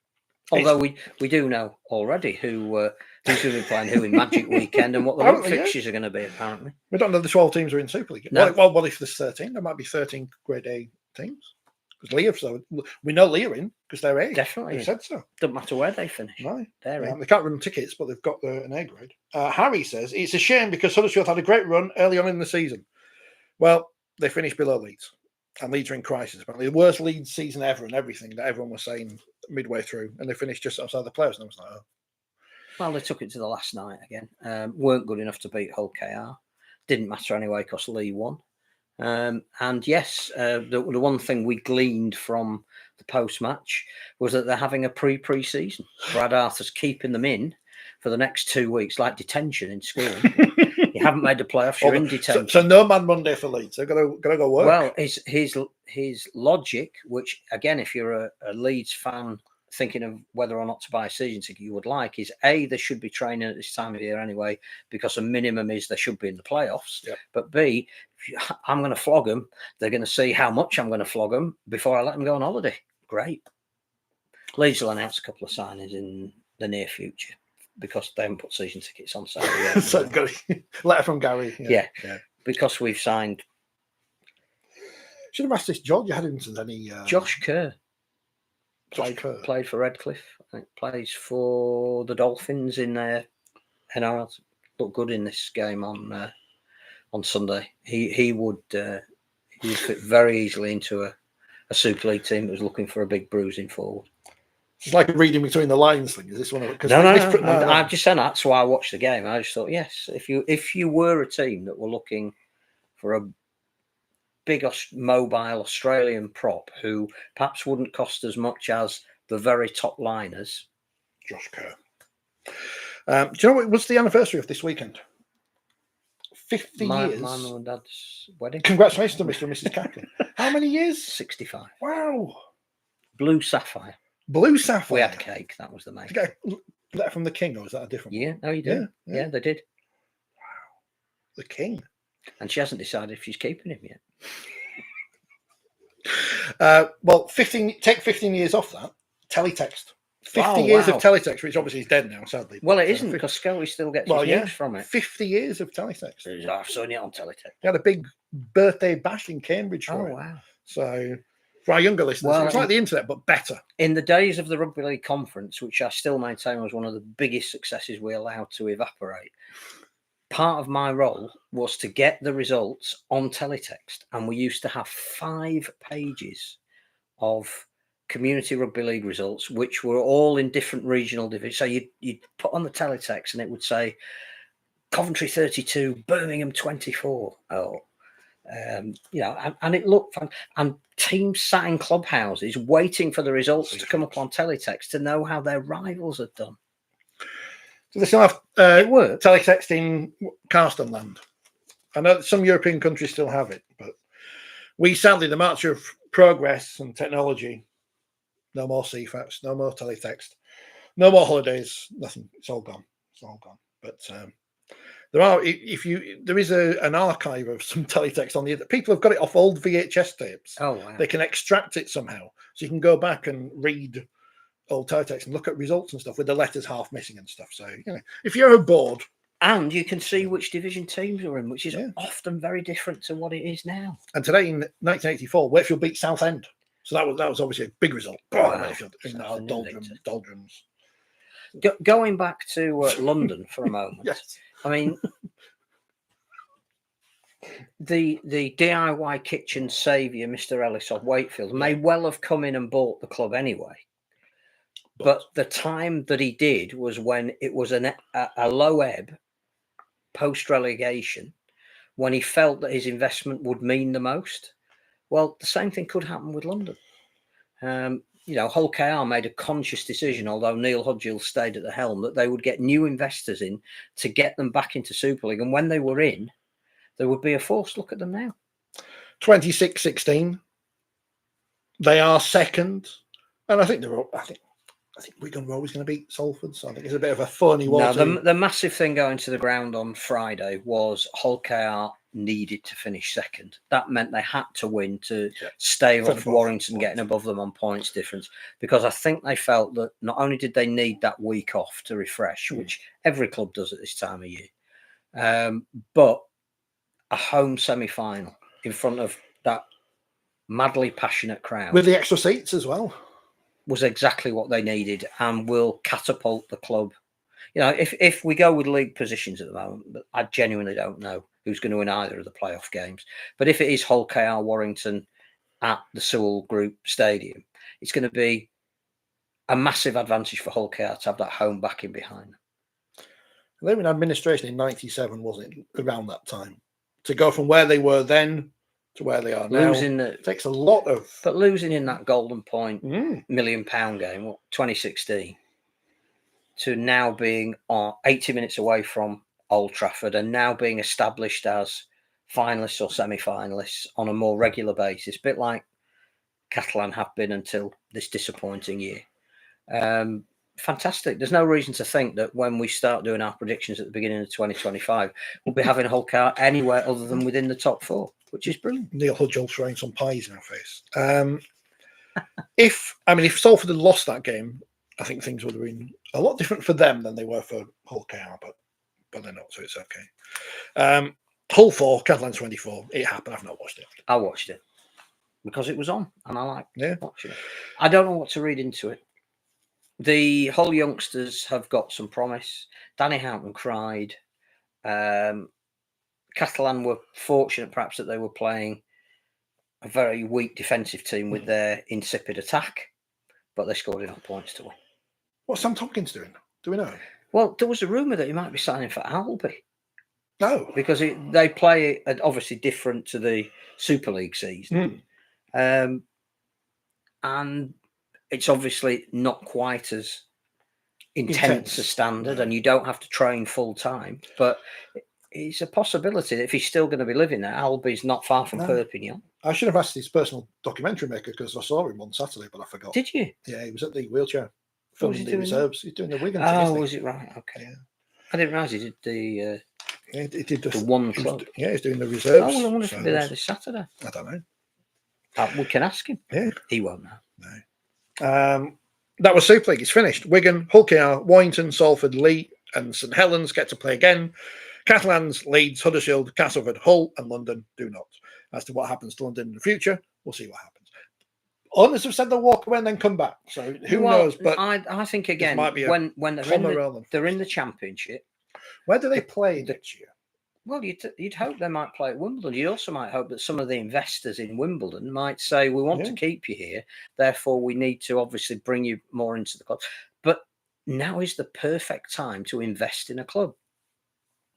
Although we do know already who's going to be playing who in Magic Weekend and what the fixtures are going to be, apparently. We don't know the 12 teams are in Super League. No. Well, what if there's 13? There might be 13 Grade A teams. Because Leah, so we know Leah in because they're A. Definitely. They said so. Doesn't matter where they finish. No. They're in. They can't run tickets, but they've got an A grade. Harry says, it's a shame because Huddersfield had a great run early on in the season. Well, they finished below Leeds. And Leeds are in crisis. Apparently, the worst Leeds season ever and everything that everyone was saying midway through. And they finished just outside the playoffs. And I was like, oh. Well, they took it to the last night again. Weren't good enough to beat Hull KR. Didn't matter anyway because Lee won. And yes, the one thing we gleaned from the post-match was that they're having a pre-season. Brad Arthur's keeping them in for the next 2 weeks, like detention in school. You haven't made the playoffs, you're in detention. So no man Monday for Leeds. They're going to go work. Well, his logic, which again, if you're a Leeds fan thinking of whether or not to buy a season ticket you would like, is A, they should be training at this time of year anyway, because a minimum is they should be in the playoffs. Yep. But B, I'm going to flog them. They're going to see how much I'm going to flog them before I let them go on holiday. Great. Leeds will announce a couple of signings in the near future because they haven't put season tickets on sale yet. So letter from Gary. Yeah. Because we've signed. Should have asked this George Haddington any. Josh Kerr. Played for Redcliffe. I think plays for the Dolphins in there. NRL. Looked good in this game on Sunday. He would fit very easily into a Super League team that was looking for a big bruising forward. It's like reading between the lines thing. Is this one of it? No. I'm just saying that's why I watched the game. I just thought, yes, if you were a team that were looking for a big mobile Australian prop who perhaps wouldn't cost as much as the very top liners. Josh Kerr. Do you know what was the anniversary of this weekend? 50 years. My mum and dad's wedding. Congratulations to Mr. and Mrs. Kaplan. How many years? 65. Wow. Blue Sapphire. Blue Sapphire. We had cake. That was the main. Letter from the King, or is that a different one? Yeah, no, you did. Yeah, they did. Wow. The King. And she hasn't decided if she's keeping him yet. Well, take 15 years off that. Teletext. 50 years of teletext, which obviously is dead now, sadly. Well, it isn't because Scully still gets his news from it. 50 years of teletext. I've seen it on teletext. He had a big birthday bash in Cambridge for it. Wow. So, for our younger listeners, it's like the internet, but better. In the days of the Rugby League Conference, which I still maintain was one of the biggest successes we allowed to evaporate, part of my role was to get the results on teletext. And we used to have 5 pages of Community Rugby League results, which were all in different regional divisions. So you'd put on the teletext and it would say Coventry 32, Birmingham 24. And it looked fun. And teams sat in clubhouses waiting for the results to come up on teletext to know how their rivals had done. So they still have it teletext in Carston land. I know that some European countries still have it, but we sadly, the march of progress and technology, no more CFAX, no more teletext, no more holidays, nothing. It's all gone. It's all gone. But there is an archive of some teletext on the internet. People have got it off old VHS tapes. Oh wow! They can extract it somehow, so you can go back and read old teletext and look at results and stuff with the letters half missing and stuff. So if you're bored, and you can see which division teams are in, which is often very different to what it is now. And today in 1984, Wakefield beat Southend. So that was obviously a big result. Wakefield in our doldrums. Going back to London for a moment. Yes. I mean, the DIY kitchen saviour, Mr. Ellis of Wakefield, may well have come in and bought the club anyway. But the time that he did was when it was a low ebb post-relegation when he felt that his investment would mean the most. Well, the same thing could happen with London. Hull KR made a conscious decision, although Neil Hudgill stayed at the helm, that they would get new investors in to get them back into Super League. And when they were in, there would be a force. Look at them now. 26-16. They are second. And I think Wigan were always going to beat Salford. So I think it's a bit of a funny one. No, the massive thing going to the ground on Friday was Hull KR needed to finish second. That meant they had to win to stave off Warrington getting above them on points difference, because I think they felt that not only did they need that week off to refresh, which every club does at this time of year, but a home semi-final in front of that madly passionate crowd with the extra seats as well was exactly what they needed, and will catapult the club. If we go with league positions at the moment, but I genuinely don't know who's going to win either of the playoff games. But if it is Hull KR Warrington at the Sewell Group Stadium, it's going to be a massive advantage for Hull KR to have that home backing behind them. They were in administration in 97, wasn't it? Around that time. To go from where they were then to where they are now. Takes a lot of... But losing in that Golden Point £1 million game, 2016, to now being 80 minutes away from Old Trafford and now being established as finalists or semi-finalists on a more regular basis, a bit like Catalan have been until this disappointing year. Fantastic. There's no reason to think that when we start doing our predictions at the beginning of 2025, we'll be having Hull KR anywhere other than within the top four, which is brilliant. Neil Hudgill throwing some pies in our face. If Salford had lost that game, I think things would have been a lot different for them than they were for Hull KR, but they're not, so it's okay. Hull 4, Catalan 24. It happened. I've not watched it. I watched it because it was on, and I like watching it. I don't know what to read into it. The Hull youngsters have got some promise. Danny Houghton cried. Catalan were fortunate, perhaps, that they were playing a very weak defensive team with their insipid attack, but they scored enough points to win. What's Sam Tompkins doing? Do we know? Well, there was a rumour that he might be signing for Albi. No. Because they play obviously different to the Super League season. And it's obviously not quite as intense a standard, and you don't have to train full time. But it's a possibility that if he's still going to be living there, Albi's not far from Perpignan. I should have asked his personal documentary maker because I saw him on Saturday, but I forgot. Did you? Yeah, he was at the wheelchair filming the reserves. He's doing the Wigan thing. Oh, was it right? Okay. Yeah. I didn't realise he did the. He did the one club. He's doing the reserves. Oh, well, I wonder if he'll be there this Saturday. I don't know. We can ask him. Yeah. He won't know. No. That was Super League. It's finished. Wigan, Hull KR, Warrington, Salford, Leigh, and St Helens get to play again. Catalans, Leeds, Huddersfield, Castleford, Hull, and London do not. As to what happens to London in the future, we'll see what happens. Others have said they'll walk away and then come back. So who knows? But I think again, when they're in the Championship, where do they play next year? Well, you'd hope they might play at Wimbledon. You also might hope that some of the investors in Wimbledon might say, we want to keep you here, therefore we need to obviously bring you more into the club. But now is the perfect time to invest in a club.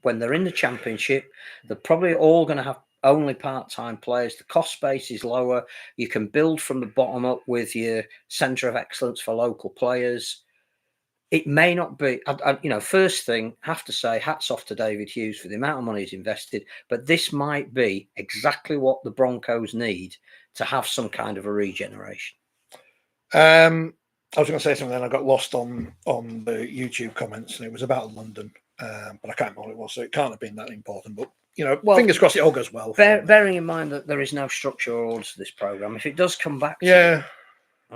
When they're in the Championship, they're probably all going to have only part-time players. The cost base is lower. You can build from the bottom up with your centre of excellence for local players. It may not be, first thing, have to say, hats off to David Hughes for the amount of money he's invested, but this might be exactly what the Broncos need to have some kind of a regeneration. I was going to say something, then I got lost on the YouTube comments, and it was about London, but I can't remember what it was, so it can't have been that important, but, fingers crossed it all goes well. Bearing in mind that there is no structure or order to this programme, if it does come back I'm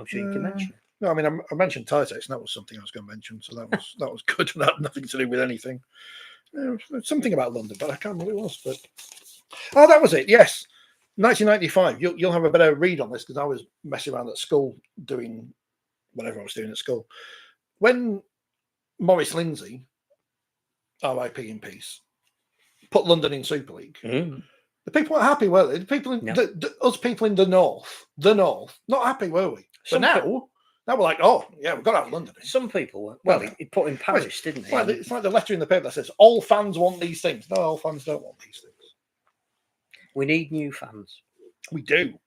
sure you can mention it. No, I mean, I mentioned Tytex, and that was something I was going to mention, so that was good. That had nothing to do with anything. Something about London, but I can't remember what it was. But that was it. Yes, 1995. You'll have a better read on this because I was messing around at school doing whatever I was doing at school. When Maurice Lindsay, R.I.P. in peace, put London in Super League. The people weren't happy, were they? The people in us people in the north, not happy, were we? So now Now we're like, oh yeah, we've got to have London. Some people were. Well, Yeah. he put in Paris, didn't he? It's like the letter in the paper that says all fans want these things. No, all fans don't want these things. We need new fans. We do.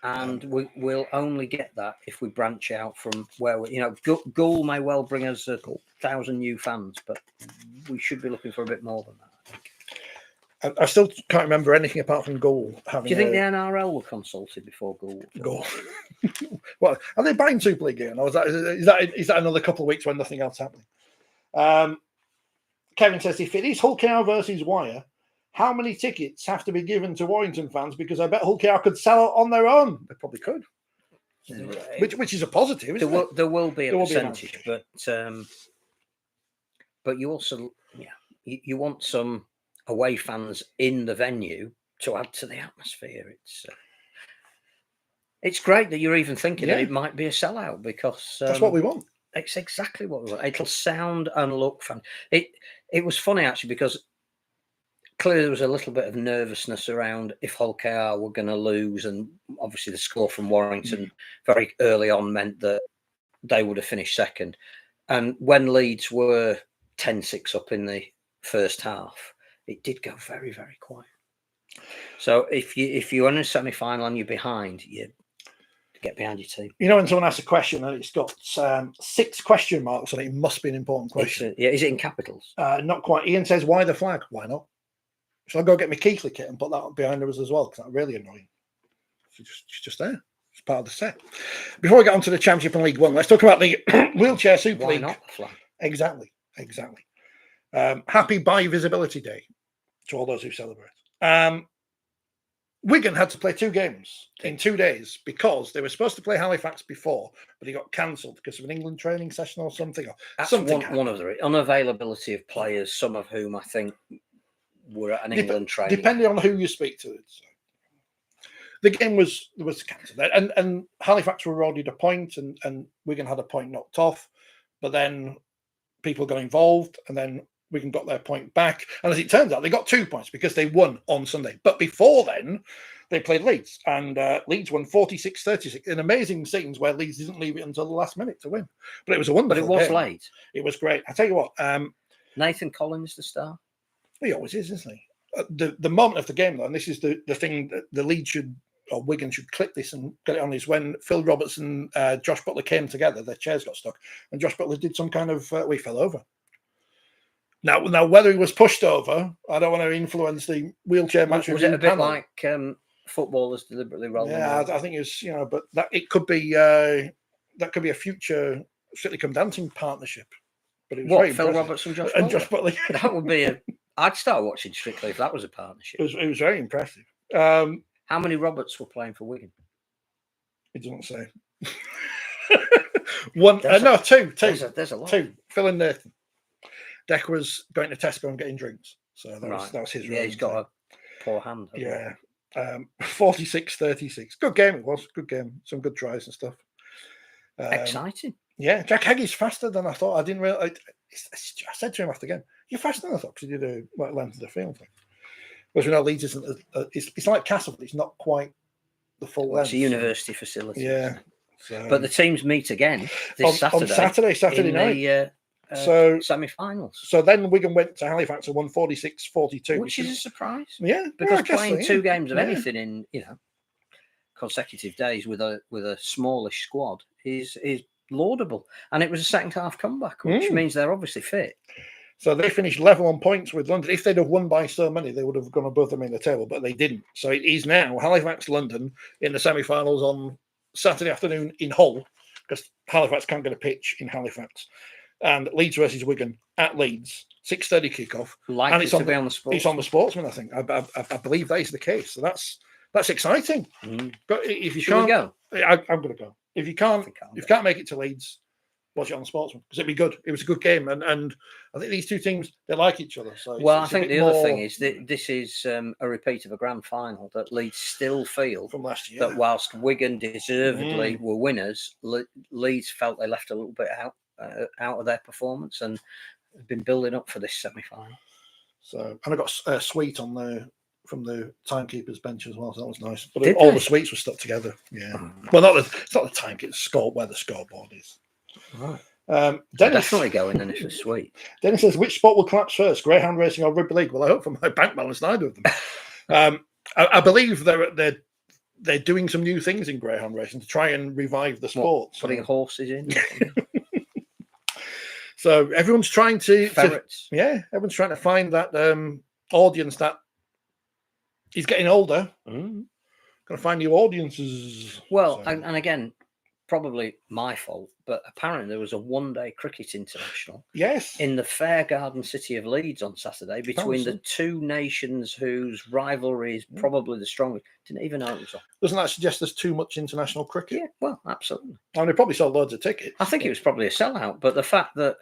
And we'll only get that if we branch out from where we, Goal may well bring us 1,000 new fans, but we should be looking for a bit more than that, I think. I still can't remember anything apart from Goal. Do you think the NRL were consulted before Goal? Goal. Well, are they buying Super League again? Or is that another couple of weeks when nothing else happening? Kevin says, if it is Hull KR versus Wire, how many tickets have to be given to Warrington fans? Because I bet Hull KR could sell out on their own. They probably could. Which is a positive, isn't it? There will be a percentage, but you also you want some away fans in the venue to add to the atmosphere. It's great that you're even thinking that it might be a sellout, because that's what we want. It's exactly what we want. It'll sound and look fun. It was funny actually, because clearly there was a little bit of nervousness around if Hull KR were going to lose, and obviously the score from Warrington very early on meant that they would have finished second. And when Leeds were 10-6 up in the first half, it did go very, very quiet. So if you're in a semi-final and you're behind, you get behind your team. When someone asks a question and it's got 6 question marks on it, it must be an important question. Is it in capitals? Not quite. Ian says, why the flag? Why not? Shall I go get my Keighley kit and put that behind us as well? Because that's really annoying. She's just there. It's part of the set. Before we get on to the Championship and League One, let's talk about the Wheelchair Super League. Why not the flag? Exactly. Happy Bi-Visibility Day to all those who celebrate. Wigan had to play 2 games in 2 days because they were supposed to play Halifax before, but it got cancelled because of an England training session or something. That's one of the unavailability of players, some of whom I think were at an England training. Depending on who you speak to. The game was cancelled. And Halifax were awarded a point, and Wigan had a point knocked off. But then people got involved, and then Wigan got their point back. And as it turns out, they got 2 points because they won on Sunday. But before then, they played Leeds, and Leeds won 46-36 in amazing scenes where Leeds didn't leave it until the last minute to win. But it was a wonderful But it was game. late. It was great. I tell you what. Nathan Collins, the star. He always is, isn't he? The moment of the game, though, and this is the thing that the Leeds should, or Wigan should clip this and get it on, is when Phil Roberts and Josh Butler came together, their chairs got stuck, and Josh Butler did some kind of, he fell over. Now, whether he was pushed over, I don't want to influence the wheelchair match. Was it a bit like footballers deliberately rolling? Yeah, I think it's, but that it could be, that could be a future Strictly Come Dancing partnership. But it was very Phil impressive. Roberts and Josh Butler? That would be I'd start watching Strictly if that was a partnership. It was very impressive. How many Roberts were playing for Wigan? It doesn't say. Two. There's a lot. 2. Phil and Nathan. Deck was going to Tesco and getting drinks, so that was his role. Yeah, he's got a poor hand. Yeah. 46-36. Good game it was. Good game. Some good tries and stuff. Exciting. Yeah, Jack Haggis faster than I thought. I didn't really. I said to him after the game, "You're faster than I thought," because he did a length of the field thing. Whereas we know Leeds isn't. It's like Castle, but it's not quite the full length. It's a university facility. Yeah. But the teams meet again this Saturday. On Saturday night. So semi-finals. So then Wigan went to Halifax and won 46-42, which is a surprise. Yeah, because playing 2 games of anything in consecutive days with a smallish squad is laudable, and it was a second half comeback, which means they're obviously fit. So they finished level on points with London. If they'd have won by so many, they would have gone above them in the table, but they didn't. So it is now Halifax London in the semi-finals on Saturday afternoon in Hull, because Halifax can't get a pitch in Halifax. And Leeds versus Wigan at Leeds, 6:30 kickoff. And it's on the Sportsman. It's on the Sportsman, I think. I believe that is the case. So that's exciting. But if you can't, go? I'm going to go. If you can't make it to Leeds, watch it on the Sportsman, because it'd be good. It was a good game, and I think these two teams, they like each other. So I think the other thing is that this is a repeat of a grand final that Leeds still feel from last year. That whilst Wigan deservedly were winners, Leeds felt they left a little bit out of their performance, and have been building up for this semi-final. So, and I got Sweet on the from the timekeeper's bench as well. So that was nice. But Did all they? the sweets were stuck together. Yeah. Oh. Well, it's not the timekeeper, score where the scoreboard is. Right. Dennis, Definitely going then if it's sweet. Dennis says, which sport will collapse first, greyhound racing or rugby league? Well, I hope for my bank balance, neither of them. I believe they're doing some new things in greyhound racing to try and revive the sport. Putting horses in. So everyone's trying to Ferrets. everyone's trying to find that audience that is getting older. Mm. Got to find new audiences. Well, So- and again, probably my fault, but apparently there was a one-day cricket international yes, in the fair garden city of Leeds on Saturday between the Awesome. two nations whose rivalry is probably the strongest. Didn't even know it was on. doesn't that suggest there's too much international cricket? Yeah, well, absolutely. I mean, they probably sold loads of tickets. I think it was probably a sellout, but the fact that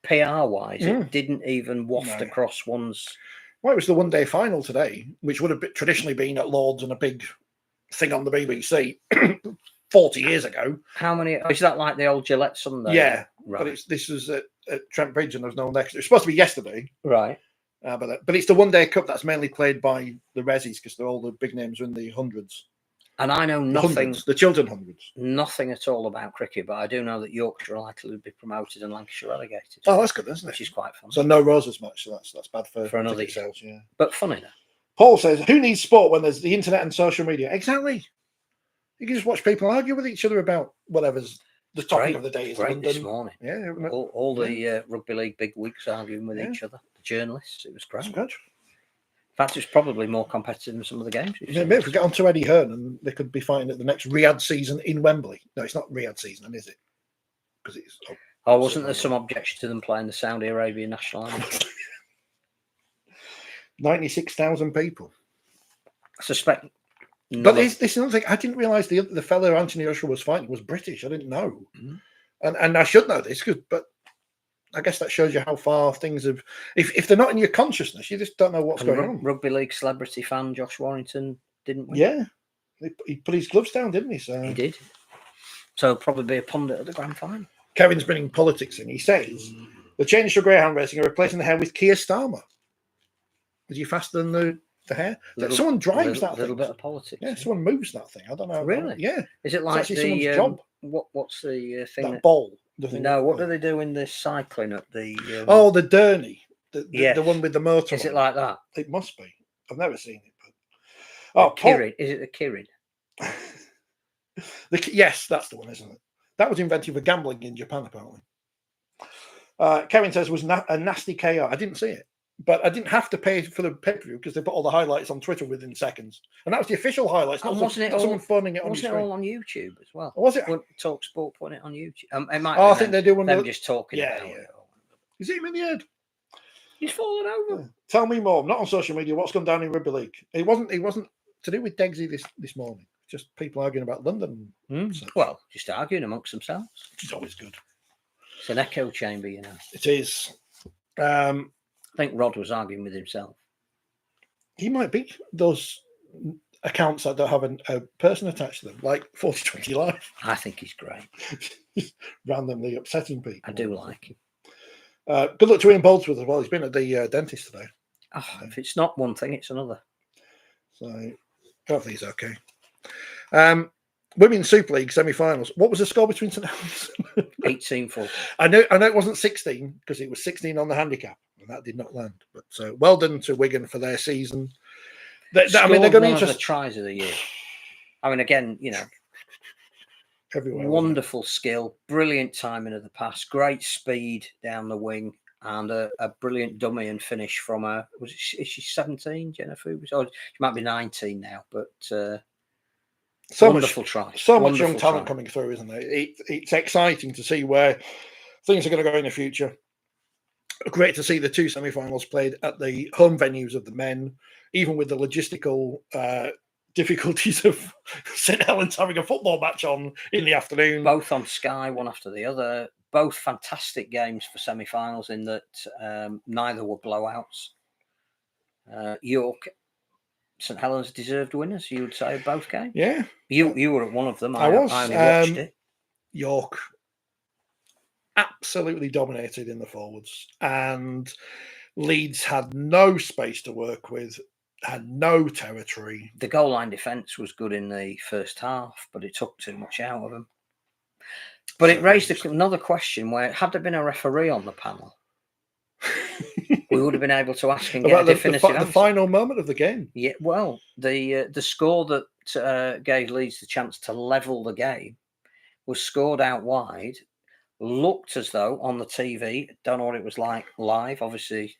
PR-wise, Mm. it didn't even waft No. across one's. Well, it was the one-day final today, which would have traditionally been at Lords and a big thing on the BBC 40 years ago. How many? Is that like the old Gillette Sunday? Yeah, Right. but this was at Trent Bridge and there was no one there. It was supposed to be yesterday, Right. but it's the one-day cup that's mainly played by the Rezzies because they're all the big names are in the hundreds. And I know The nothing. hundreds, the children hundreds. Nothing at all about cricket, but I do know that Yorkshire are likely to be promoted and Lancashire relegated. Oh, that's good, isn't which it? is quite fun. So no Roses match, so that's bad for another ticket year. sales. Yeah. But funny though. Paul says, "Who needs sport when there's the internet and social media?" Exactly. You can just watch people argue with each other about whatever's the topic Great, of the day. Is Great this London. morning. Yeah, All the rugby league big wigs arguing with Yeah. each other. The journalists. It was great. that's In good. fact, it's probably more competitive than some of the games. we've Yeah, seen maybe if we this get on to Eddie Hearn and they could be fighting at the next Riyadh season in Wembley. No, it's not Riyadh season, is it? Because it's Oh, wasn't there some objection to them playing the Saudi Arabian national anthem? 96,000 people. I suspect. But this is another thing. I didn't realise the fellow Anthony Joshua was fighting was British. I didn't know, and I should know this but I guess that shows you how far things have. If they're not in your consciousness, you just don't know what's going on. Rugby league celebrity fan Josh Warrington didn't win. Yeah, he put his gloves down, didn't he? So He did. So he'll probably be a pundit at the grand final. Kevin's bringing politics in. He says the change to greyhound racing are replacing the hair with Keir Starmer. Is he faster than the hair? Someone drives that A little thing. bit of politics. Yeah, someone moves that thing. I don't know. Really? Yeah. Is it like actually someone's job. What's the thing? That ball. The thing No, what do they do in the cycling at the? Oh, the Derny. Yes. The one with the motor. Is on it like that? It must be. I've never seen it. But Kirin. Is it the Kirin? Yes, that's the one, isn't it? That was invented for gambling in Japan, apparently. Kevin says it was a nasty KO. I didn't see it, but I didn't have to pay for the pay-per-view because they put all the highlights on Twitter within seconds, and that was the official highlights. And not someone phoning it on. Wasn't it all on YouTube as well? Or was it? Talk Sport putting it on YouTube. It might. Oh, I be think they're doing them just talking Yeah. about it. Is it him in the head? He's fallen over. Yeah. Tell me more. I'm not on social media. What's gone down in rugby league? It wasn't to do with Degsy this morning. Just people arguing about London. So, Well, just arguing amongst themselves. which is always good. It's an echo chamber, you know. It is. I think Rod was arguing with himself. He might be those accounts that don't have a person attached to them, like 4020 Live, I think he's great. randomly upsetting people. I do like him. Good luck to Ian Boldsworth as well. He's been at the dentist today. Oh, if it's not one thing, it's another. So hopefully he's okay. Women's Super League semi-finals. What was the score between St Helens? 18-4. I know it wasn't 16 because it was 16 on the handicap, and that did not land. But well done to Wigan for their season. I mean, they're going to be one of the interesting. tries of the year. I mean, again, you know, Everywhere. wonderful skill, brilliant timing of the pass, great speed down the wing, and a brilliant dummy and finish from a. Is she 17, Jennifer? She might be 19 now, but wonderful try. So much Wonderful young talent try. coming through, isn't there? It's exciting to see where things are going to go in the future. Great to see the two semi-finals played at the home venues of the men, even with the logistical difficulties of St Helens having a football match on in the afternoon. Both on Sky, one after the other. Both fantastic games for semi-finals in that neither were blowouts. York, St Helens deserved winners, you would say, of both games? Yeah. You were at one of them. I was. I only watched it. York absolutely dominated in the forwards, and Leeds had no space to work with. had no territory. The goal line defence was good in the first half, but it took too much out of them. But it raised another question where, had there been a referee on the panel, we would have been able to ask and get a definitive answer. The final moment of the game. Yeah, well, the score that gave Leeds the chance to level the game was scored out wide. Looked as though on the TV, don't know what it was like live, obviously,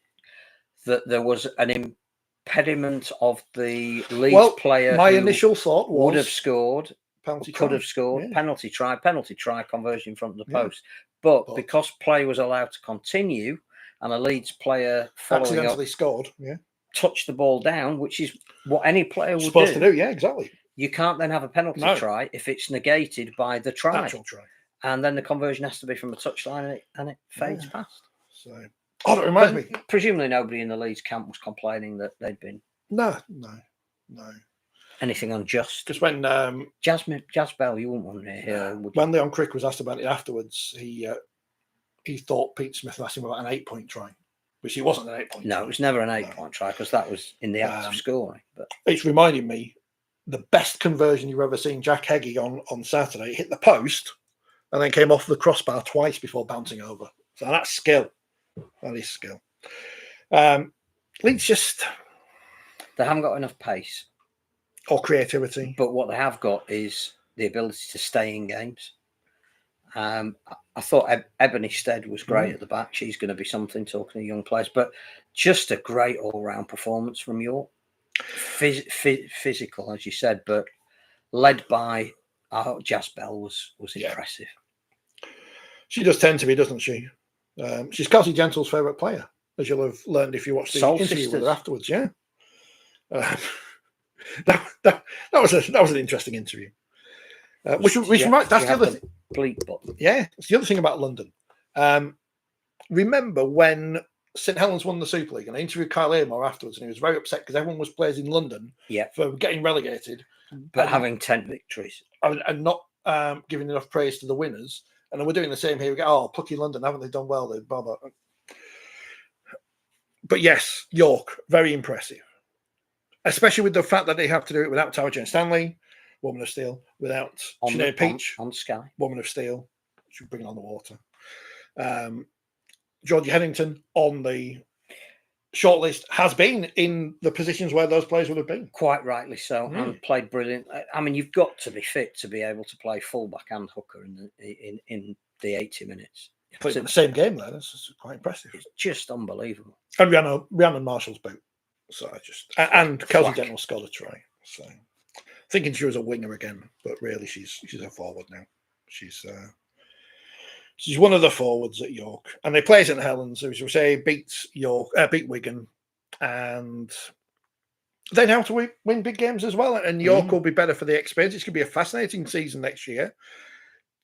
that there was an impediment of the Leeds player. My initial thought was would have scored, could have scored, penalty try, conversion in front of the post. But because play was allowed to continue and a Leeds player accidentally scored, touched the ball down, which is what any player would supposed to do. Yeah, exactly. You can't then have a penalty try if it's negated by the try. Actual try. And then the conversion has to be from a touchline and it fades past. So, that reminds me. Presumably nobody in the Leeds camp was complaining that they'd been... No. Anything unjust. Because when... Jazz Bell, you wouldn't want to hear... When Leon Crick was asked about it afterwards, he thought Pete Smith asked him about an 8-point try, which he wasn't an 8-point try. No, it was never an 8-point try because that was in the act of scoring. But it's reminding me, the best conversion you've ever seen, Jack Heggie on Saturday, hit the post and then came off the crossbar twice before bouncing over. So that's skill. That is skill. Leeds just... They haven't got enough pace. Or creativity. But what they have got is the ability to stay in games. I thought Ebony Stead was great at the back. She's going to be something, talking to young players. But just a great all-round performance from York. Physical, as you said, but led by... I thought Jazz Bell was impressive. She does tend to be, doesn't she? She's Kelsey Gentle's favourite player, as you'll have learned if you watched the interview with her afterwards. Yeah, that was an interesting interview. Which might, that's the other thing. Bleep button. Yeah, it's the other thing about London. Remember when St Helens won the Super League, and I interviewed Kyle Aymore afterwards, and he was very upset because everyone was players in London for getting relegated, but having 10 victories and not giving enough praise to the winners. And then we're doing the same here. We go, plucky London, haven't they done well? Blah, blah. But yes, York, very impressive. Especially with the fact that they have to do it without Tara Jane Stanley, Woman of Steel, without Sinead Peach, on Sky, Woman of Steel, should bring it on the water. Georgie Headington on the shortlist has been in the positions where those players would have been. Quite rightly so, and played brilliant. I mean, you've got to be fit to be able to play fullback and hooker in the 80 minutes. Played the same game there. That's quite impressive. It's just unbelievable. And Rhiannon Marshall's boot. So and Kelsey Denton scored a try. So thinking she was a winger again, but really she's a forward now. She's one of the forwards at York, and they play St Helens, as we say, beat Wigan, and they know how to win big games as well. And York will be better for the experience. It's going to be a fascinating season next year.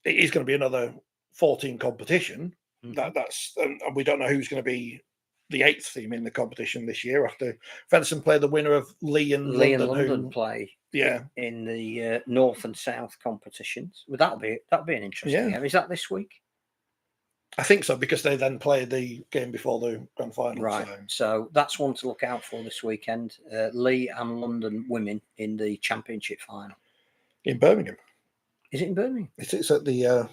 It is going to be another 14 competition. That's we don't know who's going to be the 8th team in the competition this year after Featherstone play the winner of Lee and London play in the North and South competitions. Well, that'll be an interesting game. Is that this week? I think so, because they then play the game before the grand final. Right. So that's one to look out for this weekend. Lee and London women in the championship final. In Birmingham. Is it in Birmingham? It's at the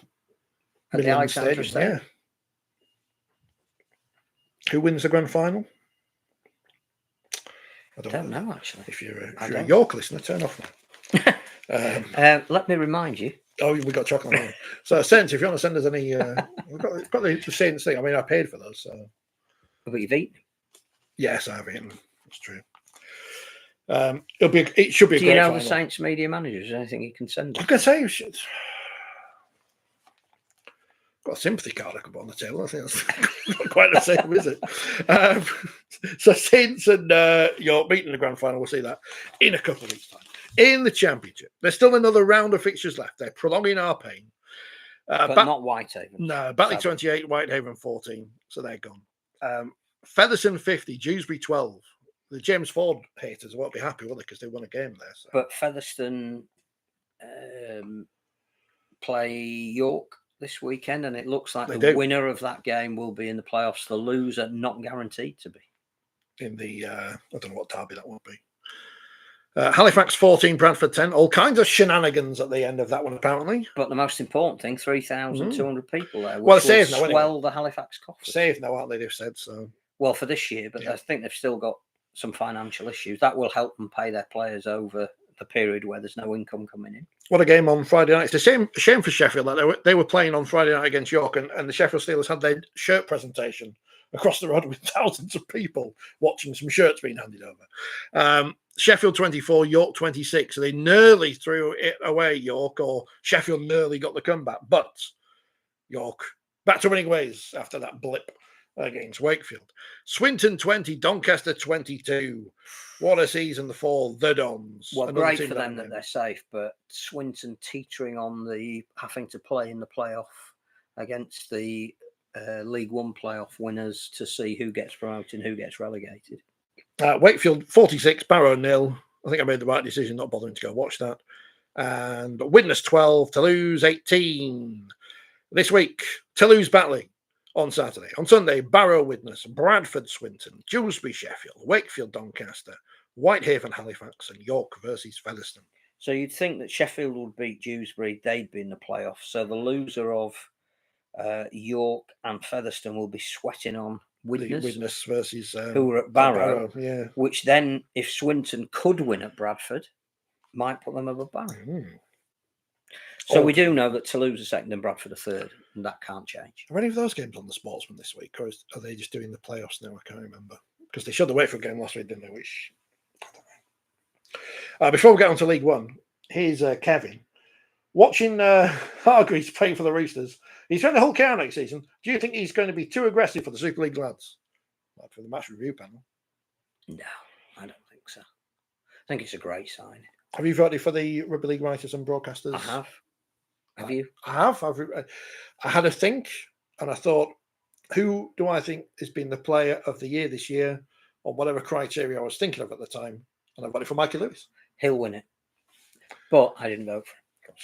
Alexandra Stadium. Yeah. Who wins the grand final? I don't know, actually. If you're a York listener, turn off now. Let me remind you. Oh, we got chocolate on. So, Saints, if you want to send us any, we've got the Saints thing. I mean, I paid for those. So. But you've eaten? Yes, I have eaten. That's true. It should be a great Do you know final. the Saints media manager? Is there anything you can send us? I can say you should. Got a sympathy card I could put on the table. I think that's not quite the same, is it? So Saints and York meeting in the grand final. We'll see that in a couple of weeks' time. In the championship, there's still another round of fixtures left. They're prolonging our pain. But not Whitehaven. No, Batley 28, Whitehaven 14. So they're gone. Featherstone 50, Dewsbury 12. The James Ford haters won't be happy, will they? Because they won a game there. So. But Featherstone play York this weekend, and it looks like the winner of that game will be in the playoffs. The loser not guaranteed to be. In the, I don't know what derby that will be. Halifax 14, Bradford 10. All kinds of shenanigans at the end of that one, apparently. But the most important thing, 3,200 people there, Well, which will saved now, anyway. swell the Halifax coffers. Saved now, aren't they? They've said so. Well, for this year, but I think they've still got some financial issues. That will help them pay their players over the period where there's no income coming in. What a game on Friday night. It's a shame for Sheffield that they were playing on Friday night against York, and the Sheffield Steelers had their shirt presentation across the road with thousands of people watching some shirts being handed over. Sheffield 24, York 26. So they nearly threw it away, York, or Sheffield nearly got the comeback. But York back to winning ways after that blip against Wakefield. Swinton 20, Doncaster 22. What a season for the Dons. Well, great for them that they're safe, but Swinton teetering on the having to play in the playoff against the League One playoff winners to see who gets promoted and who gets relegated. Wakefield 46, Barrow 0. I think I made the right decision not bothering to go watch that. And Widnes 12, Toulouse 18. This week, Toulouse battling on Saturday. On Sunday, Barrow Widnes, Bradford Swinton, Dewsbury Sheffield, Wakefield Doncaster, Whitehaven Halifax, and York versus Featherstone. So you'd think that Sheffield would beat Dewsbury, they'd be in the playoffs. So the loser of York and Featherstone will be sweating on Widnes versus who are at Barrow, yeah. Which then, if Swinton could win at Bradford, might put them above Barrow. So we do know that Toulouse are second and Bradford are third, and that can't change. Are any of those games on the Sportsman this week, or are they just doing the playoffs now? I can't remember, because they showed the Wakefield game last week, didn't they? Which I don't know. Before we get on to League One, here's Kevin watching Hargreaves playing for the Roosters. He's trying to Hulk out next season. Do you think he's going to be too aggressive for the Super League lads? Like for the match review panel? No, I don't think so. I think it's a great sign. Have you voted for the Rugby League writers and broadcasters? I have. Have you? I have. I had a think, and I thought, who do I think has been the player of the year this year, on whatever criteria I was thinking of at the time? And I voted for Mikey Lewis. He'll win it. But I didn't vote for him.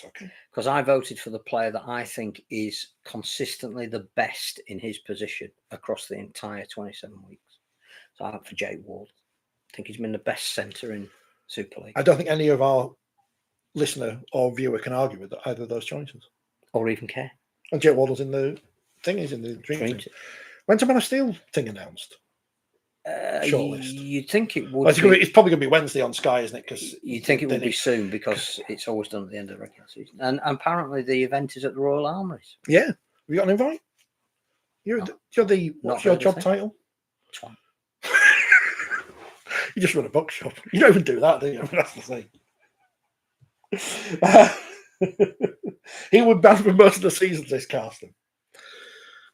Okay. Because I voted for the player that I think is consistently the best in his position across the entire 27 weeks. So I went for Jake Ward. I think he's been the best centre in Super League. I don't think any of our listener or viewer can argue with either of those choices. Or even care. And Jake Ward was in the thing, he's in the dream team. When's the Man of Steel thing announced? Shortlist. You'd think it would. Well, it's probably going to be Wednesday on Sky, isn't it? Because you'd think it would be soon, because it's always done at the end of the regular season. And apparently the event is at the Royal Armouries. Yeah. Have you got an invite? What's your job title? Twat. You just run a bookshop. You don't even do that, do you? I mean, that's the thing. He would ban for most of the seasons, this casting.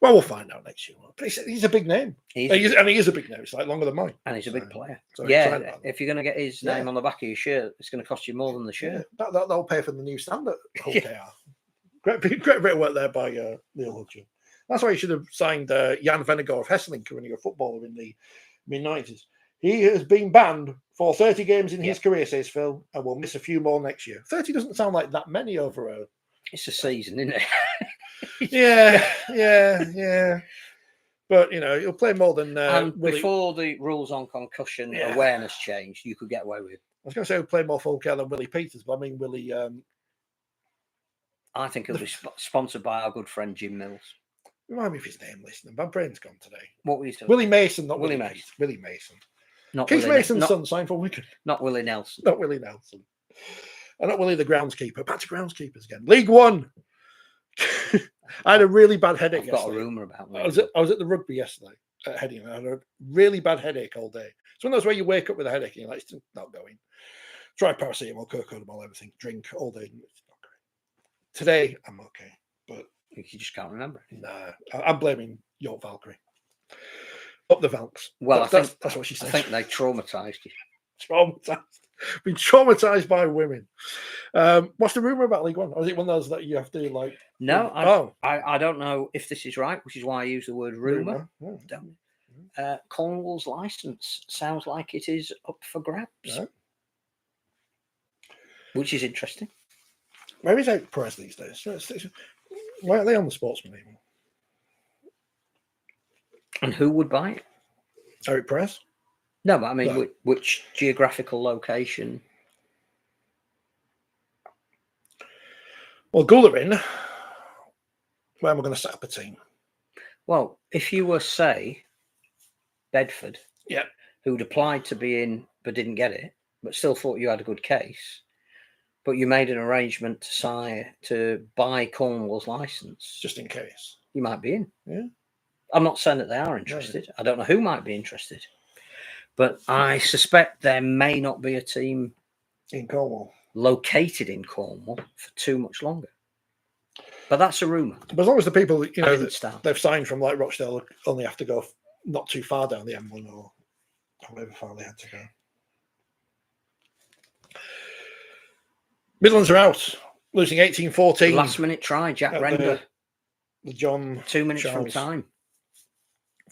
Well, we'll find out next year. But he's a big name. He is a big name. It's like longer than mine. And he's a big player. So yeah, if you're going to get his name on the back of your shirt, it's going to cost you more than the shirt. Yeah, that'll pay for the new standard. Great bit of work there by Neil Hudson. That's why he should have signed Jan Vennegaard of Hesseling when he was a footballer in the mid-90s. He has been banned for 30 games in his career, says Phil, and will miss a few more next year. 30 doesn't sound like that many over a... It's a season, isn't it? Yeah. But, he'll play more than... and before the rules on concussion awareness changed, you could get away with it. I was going to say he'll play more full care than Willie Peters, but I mean, Willie... I think he'll be sponsored by our good friend Jim Mills. Remind me of his name, listening. My brain's gone today. What were you saying? Willie Mason, not Willie Mason. Willie Mason. Not Keith Willie, Mason's son signed for Wigan. Not Willie Nelson. Not Willie Nelson. And not Willie the groundskeeper. Back to groundskeepers again. League One. I had a really bad headache yesterday. I've got a rumour about that. I was at the rugby yesterday at Heading. I had a really bad headache all day. It's one of those where you wake up with a headache and you're like, it's not going. Try paracetamol, cocodamol, everything. Drink all day. It's not great. Today, I'm okay. But you just can't remember. Nah. I'm blaming York Valkyrie. Up the Valks. Well, that's what she said. I think they traumatised you. Traumatised. Been traumatised by women. What's the rumour about League One? Or is it one of those that you have to like? No, I don't know if this is right, which is why I use the word rumour. Cornwall's licence sounds like it is up for grabs, which is interesting. Where is Eric Perez these days? Why are they on the Sportsman anymore? And who would buy it? Eric Perez? No, but I mean, which geographical location Well, Gullerin, where am I going to set up a team? Well, if you were, say, Bedford, Yeah. who'd applied to be in but didn't get it, but still thought you had a good case, but you made an arrangement to buy Cornwall's license, Just in case. you might be in. Yeah. I'm not saying that they are interested. I don't know who might be interested, but I suspect there may not be a team in Cornwall located in Cornwall for too much longer. But that's a rumour. But as long as the people, you know, that they've signed from like Rochdale only have to go not too far down the M1 or however far they had to go. Midlands are out, losing 18-14. Last minute try, Jack Render. The John 2 minutes Charles. from time.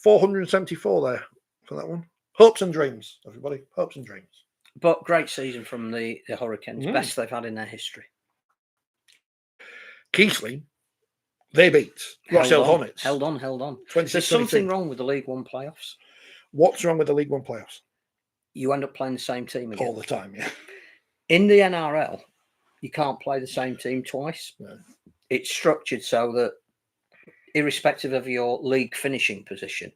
474 there for that one. Hopes and dreams, everybody. Hopes and dreams. But great season from the Hurricanes. Best they've had in their history. Keighley, they beat Rochdale Hornets. Held on. 26, There's something wrong with the League One playoffs. What's wrong with the League One playoffs? You end up playing the same team again. All the time, yeah. In the NRL, you can't play the same team twice. No. It's structured so that irrespective of your league finishing position,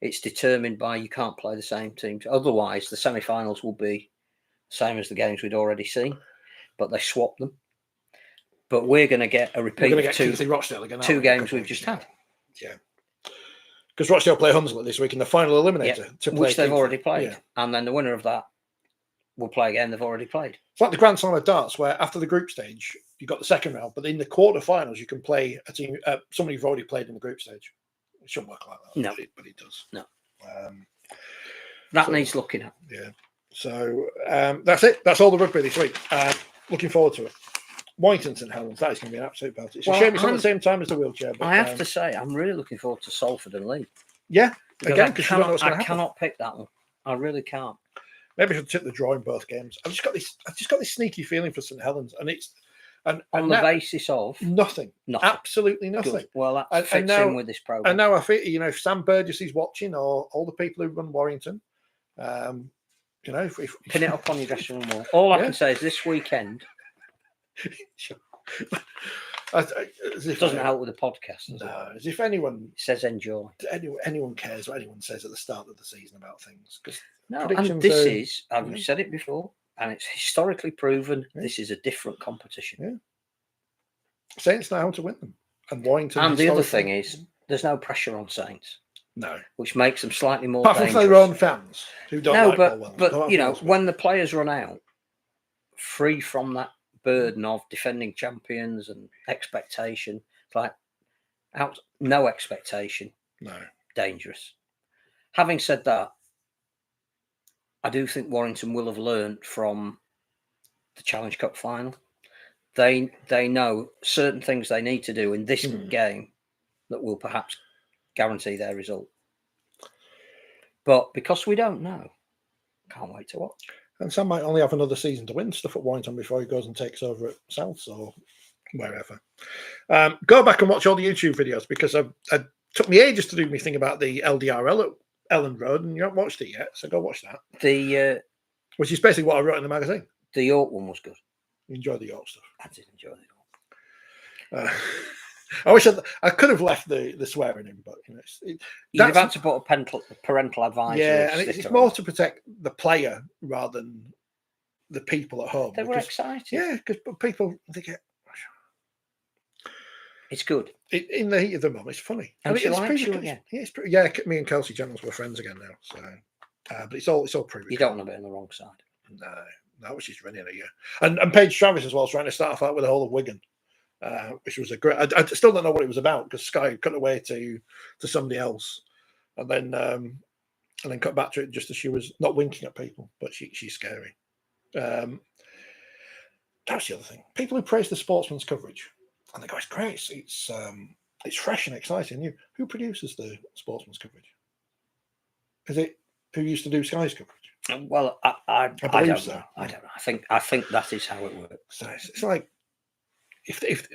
it's determined by you can't play the same team. Otherwise, the semi-finals will be the same as the games we'd already seen, but they swap them. But we're going to get a repeat of Rochdale again, two games we've just had. Yeah. Because Rochdale play Hunslet this week in the final eliminator. Which they've already played. Yeah. And then the winner of that will play again. They've already played. It's like the Grand Slam of darts, where after the group stage, you got the second round, but in the quarterfinals, you can play a team, somebody you've already played in the group stage. It shouldn't work like that. No. But it does. No. That needs looking at. Yeah. So that's it. That's all the rugby this week. Looking forward to it. Warrington St Helens, that is going to be an absolute belt. It's a shame it's at the same time as the wheelchair. But, I have to say, I'm really looking forward to Salford and Leigh. Yeah, again, I cannot pick that one. I really can't. Maybe I should tip the draw in both games. I've just got this sneaky feeling for St Helens, and it's on the basis of nothing, absolutely nothing. Good. Well, that fits in with this program. And now I feel, you know, if Sam Burgess is watching, or all the people who run Warrington, you know, if pin it up on your dressing room wall. All I can say is this weekend. It doesn't help with the podcast, does it? As if anyone says enjoy. Anyone cares what anyone says at the start of the season about things. No, and this is, I've said it before, and it's historically proven, this is a different competition. Yeah. Saints know how to win them. And Warrington. And the other thing is, there's no pressure on Saints. No. Which makes them slightly more apart dangerous. from their own fans who don't but you know, when the players run out, free from that burden of defending champions and expectation, like no expectation, dangerous. Having said that, I do think Warrington will have learned from the Challenge Cup final. They know certain things they need to do in this game that will perhaps guarantee their result. But because we don't know, can't wait to watch. And Sam might only have another season to win stuff at Warrington before he goes and takes over at South or wherever. Go back and watch all the YouTube videos, because it took me ages to do my thing about the LDRL at Ellen Road, and you haven't watched it yet, so go watch that. Which is basically what I wrote in the magazine. The York one was good. You enjoyed the York stuff? I did enjoy the York. I wish I could have left the swearing in, but you know, you'd have had to put a parental advisory. Yeah, and it's more to protect the player rather than the people at home. They were excited. Yeah, because people it's good in the heat of the moment. It's funny. And she likes you again. Yeah, me and Kelsey Jennings were friends again now. So, but it's all pretty. You don't want to be on the wrong side. No, she's running a year, and Paige Travis as well, trying to start a fight with the whole of Wigan. Which was a great. I still don't know what it was about, because Sky cut away to somebody else, and then cut back to it just as she was not winking at people, but she's scary. That's the other thing. People who praise the sportsman's coverage, and they go, "It's great. It's fresh and exciting." Who produces the sportsman's coverage? Is it who used to do Sky's coverage? Well, I don't know. I don't know. I think that is how it works. So it's like. If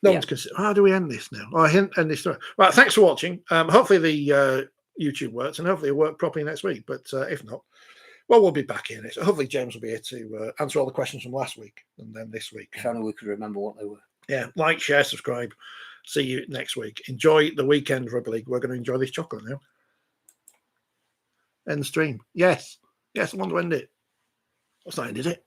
no one's considered, how do we end this now? Oh, I end this. Right, thanks for watching. Hopefully the YouTube works, and hopefully it'll work properly next week. But if not, well, we'll be back here. Hopefully James will be here to answer all the questions from last week and then this week. If only we could remember what they were. Yeah, like, share, subscribe. See you next week. Enjoy the weekend rugby league. We're going to enjoy this chocolate now. End the stream. Yes. Yes, I want to end it. That's not ended it.